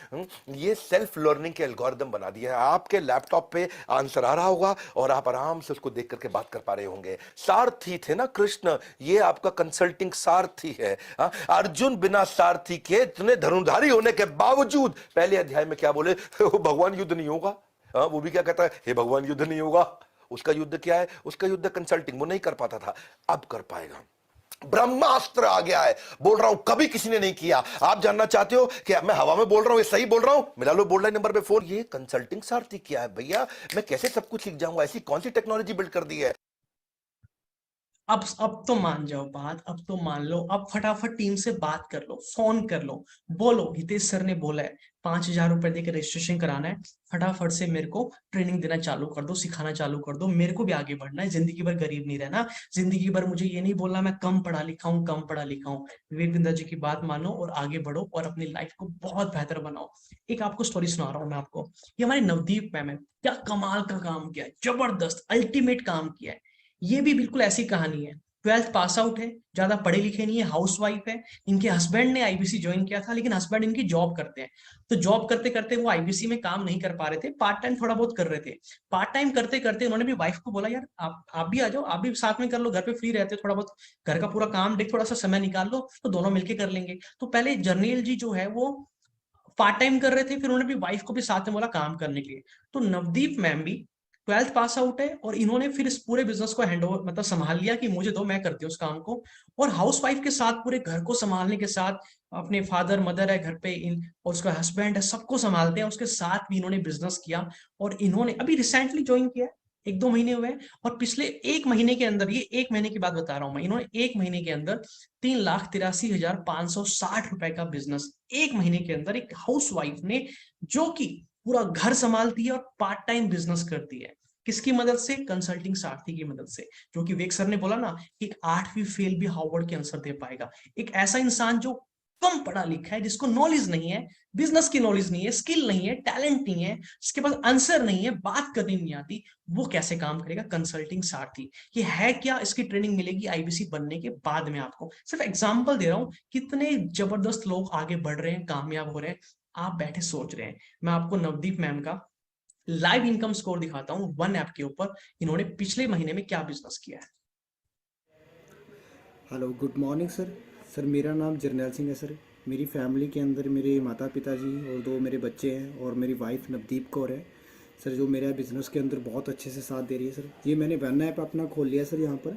ये सेल्फ लर्निंग के एल्गोरिदम बना दिया है। आपके लैपटॉप पे आंसर आ रहा होगा और आप आराम से उसको देख करके बात कर पा रहे होंगे। सारथी थे ना कृष्ण, ये आपका कंसल्टिंग सारथी है। अर्जुन बिना सारथी के इतने धनुर्धारी होने के बावजूद पहले अध्याय में क्या बोले, भगवान युद्ध नहीं होगा। वो भी क्या कहता है, हे भगवान युद्ध नहीं होगा। उसका युद्ध क्या है, उसका युद्ध कंसल्टिंग, वो नहीं कर पाता था, अब कर पाएगा। ब्रह्मास्त्र आ गया है, बोल रहा हूं कभी किसी ने नहीं किया। आप जानना चाहते हो कि मैं हवा में बोल रहा हूं, ये सही बोल रहा हूं, मिला लो बोल रहा नंबर पे फोन। ये कंसल्टिंग सारथी क्या है भैया, मैं कैसे सब कुछ सीख जाऊंगा, ऐसी कौन सी टेक्नोलॉजी बिल्ड कर दी है। अब तो मान जाओ बात, अब तो मान लो, अब फटाफट टीम से बात कर लो, फोन कर लो, बोलो हितेश सर ने बोला है 5,000 रुपए देकर रजिस्ट्रेशन कराना है, फटाफट से मेरे को ट्रेनिंग देना चालू कर दो, सिखाना चालू कर दो। मेरे को भी आगे बढ़ना है, जिंदगी भर गरीब नहीं रहना, जिंदगी भर मुझे ये नहीं बोलना मैं कम पढ़ा लिखा हूँ, कम पढ़ा लिखा हूँ। विवेक बिंद्रा जी की बात मानो और आगे बढ़ो और अपनी लाइफ को बहुत बेहतर बनाओ। एक आपको स्टोरी सुना रहा हूँ मैं आपको। ये हमारे नवदीप मैम है, क्या कमाल का काम किया है, जबरदस्त अल्टीमेट काम किया है। ये भी बिल्कुल ऐसी कहानी है। 12th पास आउट है, ज्यादा पढ़े लिखे नहीं है, हाउसवाइफ है। इनके हस्बैंड ने आईबीसी ज्वाइन किया था, लेकिन हस्बैंड इनकी जॉब करते हैं, तो जॉब करते करते वो आईबीसी में काम नहीं कर पा रहे थे, पार्ट टाइम थोड़ा बहुत कर रहे थे। पार्ट टाइम करते करते उन्होंने भी वाइफ को बोला, यार आप भी आ जाओ, आप भी साथ में कर लो, घर पे फ्री रहते हो, थोड़ा बहुत घर का पूरा काम देख, थोड़ा सा समय निकाल लो, तो दोनों मिलके कर लेंगे। तो पहले जर्नेल जी जो है वो पार्ट टाइम कर रहे थे, फिर उन्होंने भी वाइफ को भी साथ में बोला काम करने के लिए। तो नवदीप मैम भी 12th पास आउट है और इन्होंने फिर इस पूरे बिजनेस को हैंड ओवर मतलब संभाल लिया कि मुझे दो, मैं करती हूँ उस काम को। और हाउस वाइफ के साथ पूरे घर को संभालने के साथ, अपने फादर मदर है घर पे और उसका हस्बैंड है, सबको संभालते हैं, उसके साथ भी इन्होंने बिजनेस किया। और इन्होंने अभी रिसेंटली ज्वाइन किया, 1-2 महीने हुए, और पिछले 1 महीने के अंदर, ये 1 महीने की बात बता रहा हूं मैं, इन्होंने 1 महीने के अंदर 3,83,560 रुपए का बिजनेस 1 महीने के अंदर, एक हाउस वाइफ ने, जो कि पूरा घर संभालती है और पार्ट टाइम बिजनेस करती है। किसकी मदद से? कंसल्टिंग सारथी की मदद से। जो कि वेक सर ने बोला ना कि 8वीं फेल भी हार्वर्ड के आंसर दे पाएगा। एक ऐसा इंसान जो कम पढ़ा लिखा है, जिसको नॉलेज नहीं है, बिजनेस की नॉलेज नहीं है, स्किल नहीं है, टैलेंट नहीं है, जिसके पास आंसर नहीं है, बात करनी नहीं आती, वो कैसे काम करेगा? कंसल्टिंग सारथी। ये है क्या? इसकी ट्रेनिंग मिलेगी आईबीसी बनने के बाद में आपको। सिर्फ एग्जांपल दे रहा हूं, कितने जबरदस्त लोग आगे बढ़ रहे हैं, कामयाब हो रहे हैं। आप बैठे सोच रहे हैं। मैं आपको नवदीप मैम का लाइव इनकम स्कोर दिखाता हूं, वन ऐप के ऊपर इन्होंने पिछले महीने में क्या बिजनेस किया है। Hello, good morning sir. Sir मेरा नाम जरनैल सिंह है सर। मेरी फैमिली के अंदर मेरे माता पिता जी और 2 मेरे बच्चे हैं और मेरी वाइफ नवदीप कौर है सर, जो मेरा बिज़नेस के अंदर बहुत अच्छे से साथ दे रही है सर। ये मैंने वन ऐप अपना खोल लिया सर यहाँ पर।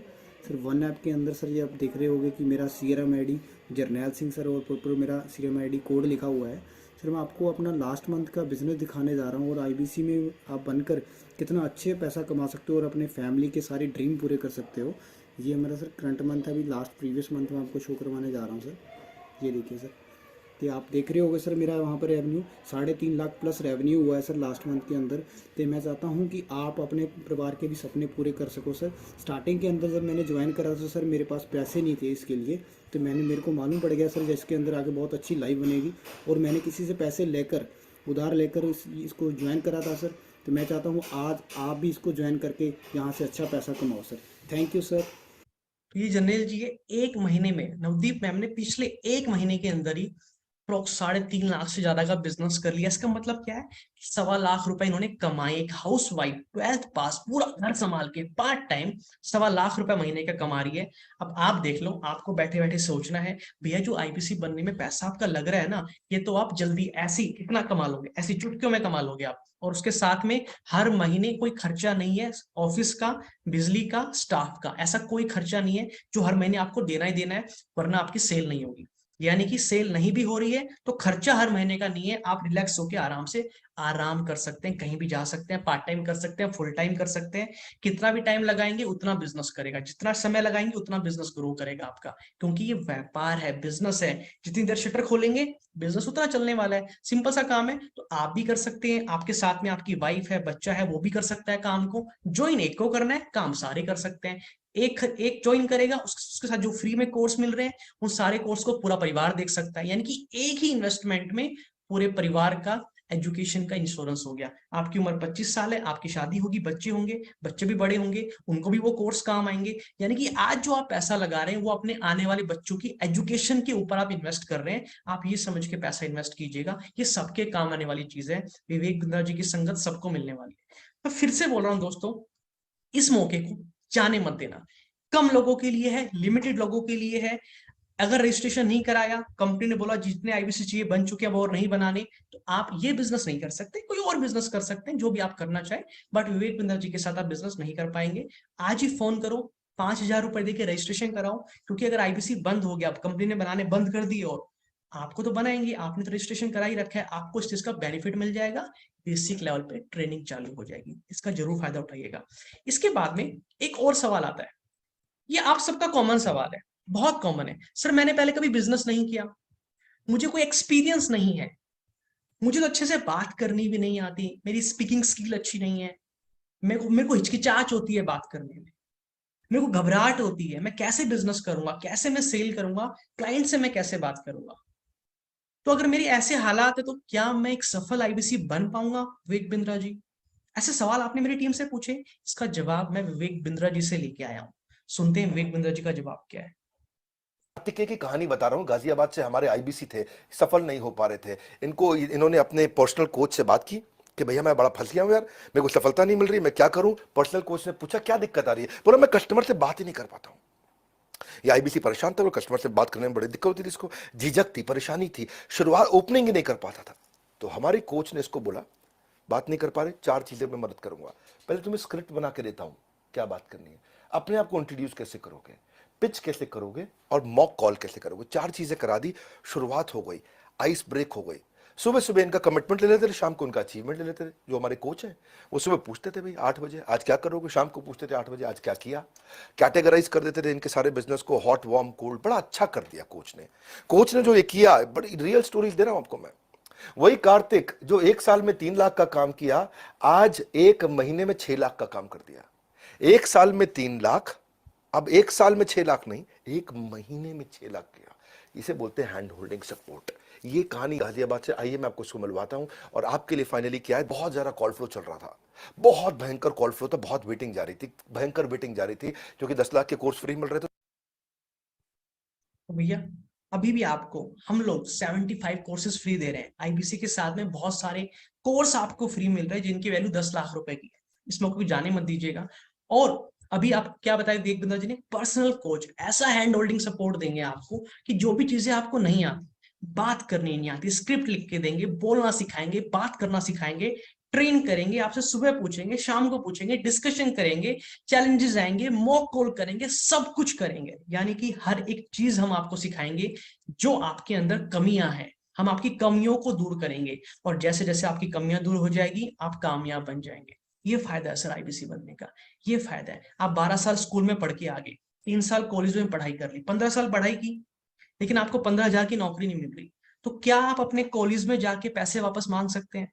सर वन ऐप के अंदर सर ये आप देख रहे होंगे कि मेरा CRM ID Jarnail Singh sir और प्रॉपर मेरा CRM ID कोड लिखा हुआ है सर। मैं आपको अपना लास्ट मंथ का बिज़नेस दिखाने जा रहा हूँ और IBC में आप बनकर कितना अच्छे पैसा कमा सकते हो और अपने फैमिली के सारे ड्रीम पूरे कर सकते हो। ये हमारा सर करंट मंथ है, अभी लास्ट प्रीवियस मंथ में आपको शो करवाने जा रहा हूँ सर। ये देखिए सर, ये आप देख रहे होगे सर, मेरा वहाँ पर रेवेन्यू 3.5 लाख प्लस रेवेन्यू हुआ है सर लास्ट मंथ के अंदर। तो मैं चाहता हूँ कि आप अपने परिवार के भी सपने पूरे कर सको सर। स्टार्टिंग के अंदर जब मैंने ज्वाइन करा था सर, मेरे पास पैसे नहीं थे इसके लिए, तो मेरे को मालूम पड़ गया सर जिसके अंदर आगे बहुत अच्छी लाइफ बनेगी। और मैंने किसी से पैसे लेकर, उधार लेकर इसको ज्वाइन करा था सर। तो मैं चाहता हूँ आज आप भी इसको ज्वाइन करके यहाँ से अच्छा पैसा कमाओ सर। Thank you sir. तो ये जनरल जी है, 1 महीने में नवदीप मैम ने पिछले 1 महीने के अंदर ही अप्रोक्स 3.5 लाख से ज्यादा का बिजनेस कर लिया। इसका मतलब क्या है, 1.25 लाख रुपए इन्होंने कमाए। एक हाउस वाइफ 12th पास पूरा घर संभाल के पार्ट टाइम 1.25 लाख रुपए महीने का कमा रही है। अब आप देख लो, आपको बैठे बैठे सोचना है भैया जो आईबीसी बनने में पैसा आपका लग रहा है ना, ये तो आप जल्दी ऐसी कितना कमा लोगे, ऐसी चुटकियों में कमा लोगे आप। और उसके साथ में हर महीने कोई खर्चा नहीं है ऑफिस का, बिजली का, स्टाफ का, ऐसा कोई खर्चा नहीं है जो हर महीने आपको देना ही देना है, वरना आपकी सेल नहीं होगी। यानी कि सेल नहीं भी हो रही है तो खर्चा हर महीने का नहीं है, आप रिलैक्स होकर आराम से आराम कर सकते हैं, कहीं भी जा सकते हैं, पार्ट टाइम कर सकते हैं, फुल टाइम कर सकते हैं। कितना भी टाइम लगाएंगे उतना बिजनेस करेगा, जितना समय लगाएंगे उतना बिजनेस ग्रो करेगा आपका, क्योंकि ये व्यापार है, बिजनेस है। जितनी देर शटर खोलेंगे बिजनेस उतना चलने वाला है, सिंपल सा काम है। तो आप भी कर सकते हैं, आपके साथ में आपकी वाइफ है, बच्चा है, वो भी कर सकता है काम को। ज्वाइन एक को करना है, काम सारे कर सकते हैं। एक एक ज्वाइन करेगा, उसके साथ जो फ्री में कोर्स मिल रहे हैं उन सारे कोर्स को पूरा परिवार देख सकता है। यानी कि एक ही इन्वेस्टमेंट में पूरे परिवार का एजुकेशन का इंश्योरेंस हो गया। आपकी उम्र 25 साल है, आपकी शादी होगी, बच्चे होंगे, बच्चे भी बड़े होंगे, उनको भी वो कोर्स काम आएंगे। यानी कि आज जो आप पैसा लगा रहे हैं वो अपने आने वाले बच्चों की एजुकेशन के ऊपर आप इन्वेस्ट कर रहे हैं। आप ये समझ के पैसा इन्वेस्ट कीजिएगा, ये सबके काम आने वाली चीज है। विवेक बिंद्रा जी की संगत सबको मिलने वाली है। तो फिर से बोल रहा हूँ दोस्तों, इस मौके को जाने मत देना। कम लोगों के लिए है, लिमिटेड लोगों के लिए है। अगर रजिस्ट्रेशन नहीं कराया, कंपनी ने बोला जितने आईबीसी चाहिए बन चुके हैं वो और नहीं बनाने, तो आप ये बिजनेस नहीं कर सकते, कोई और बिजनेस कर सकते हैं जो भी आप करना चाहे, बट विवेक बिंद्रा जी के साथ आप बिजनेस नहीं कर पाएंगे। आज ही फोन करो, 5,000 रुपए देके रजिस्ट्रेशन कराओ, क्योंकि अगर आईबीसी बंद हो गया, कंपनी ने बनाने बंद कर दिए, और आपको तो बनाएंगे, आपने तो रजिस्ट्रेशन करा ही रखा है, आपको इस चीज का बेनिफिट मिल जाएगा। बेसिक लेवल पे ट्रेनिंग चालू हो जाएगी, इसका जरूर फायदा उठाइएगा। इसके बाद में एक और सवाल आता है, ये आप सबका कॉमन सवाल है, बहुत कॉमन है। सर मैंने पहले कभी बिजनेस नहीं किया, मुझे कोई एक्सपीरियंस नहीं है, मुझे तो अच्छे से बात करनी भी नहीं आती, मेरी स्पीकिंग स्किल अच्छी नहीं है, मेरे को हिचकिचाहट होती है बात करने में, मेरे को घबराहट होती है, मैं कैसे बिजनेस करूंगा, कैसे मैं सेल करूंगा, क्लाइंट से मैं कैसे बात करूंगा। तो अगर मेरी ऐसे हालात है तो क्या मैं एक सफल आईबीसी बन पाऊंगा विवेक बिंद्रा जी? ऐसे सवाल आपने मेरी टीम से पूछे, इसका जवाब मैं विवेक बिंद्रा जी से लेके आया हूं। सुनते हैं विवेक बिंद्रा जी का जवाब क्या है। कार्तिकेय की कहानी बता रहा हूँ। गाजियाबाद से हमारे आईबीसी थे, सफल नहीं हो पा रहे थे। इन्होंने अपने पर्सनल कोच से बात की कि भैया मैं बड़ा फंस गया हूँ यार, मेरे को सफलता नहीं मिल रही, मैं क्या करूं। पर्सनल कोच ने पूछा क्या दिक्कत आ रही है, बोला मैं कस्टमर से बात ही नहीं कर पाता हूँ। ये आईबीसी परेशान था और कस्टमर से बात करने में बड़ी दिक्कत होती थी, इसको झिझक थी, परेशानी थी, शुरुआत ओपनिंग ही नहीं कर पाता था। तो हमारे कोच ने इसको बोला बात नहीं कर पा रहे, 4 चीजें मैं मदद करूंगा। पहले तुम्हें स्क्रिप्ट बना के देता हूं, क्या बात करनी है, अपने आप को इंट्रोड्यूस कैसे करोगे, पिच कैसे करोगे और मॉक कॉल कैसे करोगे। 4 चीजें करा दी, शुरुआत हो गई, आइस ब्रेक हो गई। सुबह सुबह इनका कमिटमेंट ले लेते थे, शाम को उनका अचीवमेंट ले लेते थे। जो हमारे कोच हैं वो सुबह पूछते थे भाई 8 बजे आज क्या करोगे, शाम को पूछते थे 8 बजे आज क्या किया। कैटेगराइज कर देते थे इनके सारे बिजनेस को, हॉट वार्म कोल्ड, बड़ा अच्छा कर दिया कोच ने जो ये किया, बड़ी रियल स्टोरीज दे रहा हूं आपको मैं। वही कार्तिक जो 1 साल में 3 लाख का काम किया, आज 1 महीने में 6 लाख का काम कर दिया। 1 साल में 3 लाख, अब 1 साल में 6 लाख नहीं, 1 महीने में 6 लाख किया। इसे बोलते हैं हैंड होल्डिंग सपोर्ट। ये कहानी गाजियाबाद से। आइए मैं आपको इसको मिलवाता हूं। और आपके लिए फाइनली क्या है, बहुत ज्यादा कॉल फ्लो चल रहा था, बहुत भयंकर कॉल फ्लो था, बहुत वेटिंग जा रही थी, भयंकर वेटिंग जा रही थी, क्योंकि 10 लाख के कोर्स फ्री मिल रहे थे। तो भैया अभी भी आपको हम लोग 75 कोर्सेज फ्री दे रहे हैं। आईबीसी के साथ में बहुत सारे कोर्स आपको फ्री मिल रहे हैं जिनकी वैल्यू 10 लाख रुपए की है। इस मौके को जाने मत दीजिएगा। और अभी आप क्या बताए विवेक बिंद्रा जी ने, पर्सनल कोच, ऐसा हैंड होल्डिंग सपोर्ट देंगे आपको कि जो भी चीजें आपको नहीं आती, बात करनी नहीं आती, स्क्रिप्ट लिख के देंगे, बोलना सिखाएंगे, बात करना सिखाएंगे, ट्रेन करेंगे, आपसे सुबह पूछेंगे, शाम को पूछेंगे, डिस्कशन करेंगे, चैलेंजेस आएंगे, मॉक कॉल करेंगे, सब कुछ करेंगे। यानी कि हर एक चीज हम आपको सिखाएंगे, जो आपके अंदर कमियां हैं हम आपकी कमियों को दूर करेंगे, और जैसे जैसे आपकी कमियां दूर हो जाएगी आप कामयाब बन जाएंगे। ये फायदा है सर आईबीसी बनने का, ये फायदा है। आप 12 साल स्कूल में पढ़ के आ गए, 3 साल कॉलेज में पढ़ाई कर ली, 15 साल पढ़ाई की, लेकिन आपको 15,000 की नौकरी नहीं मिल रही, तो क्या आप अपने कॉलेज में जाके पैसे वापस मांग सकते हैं?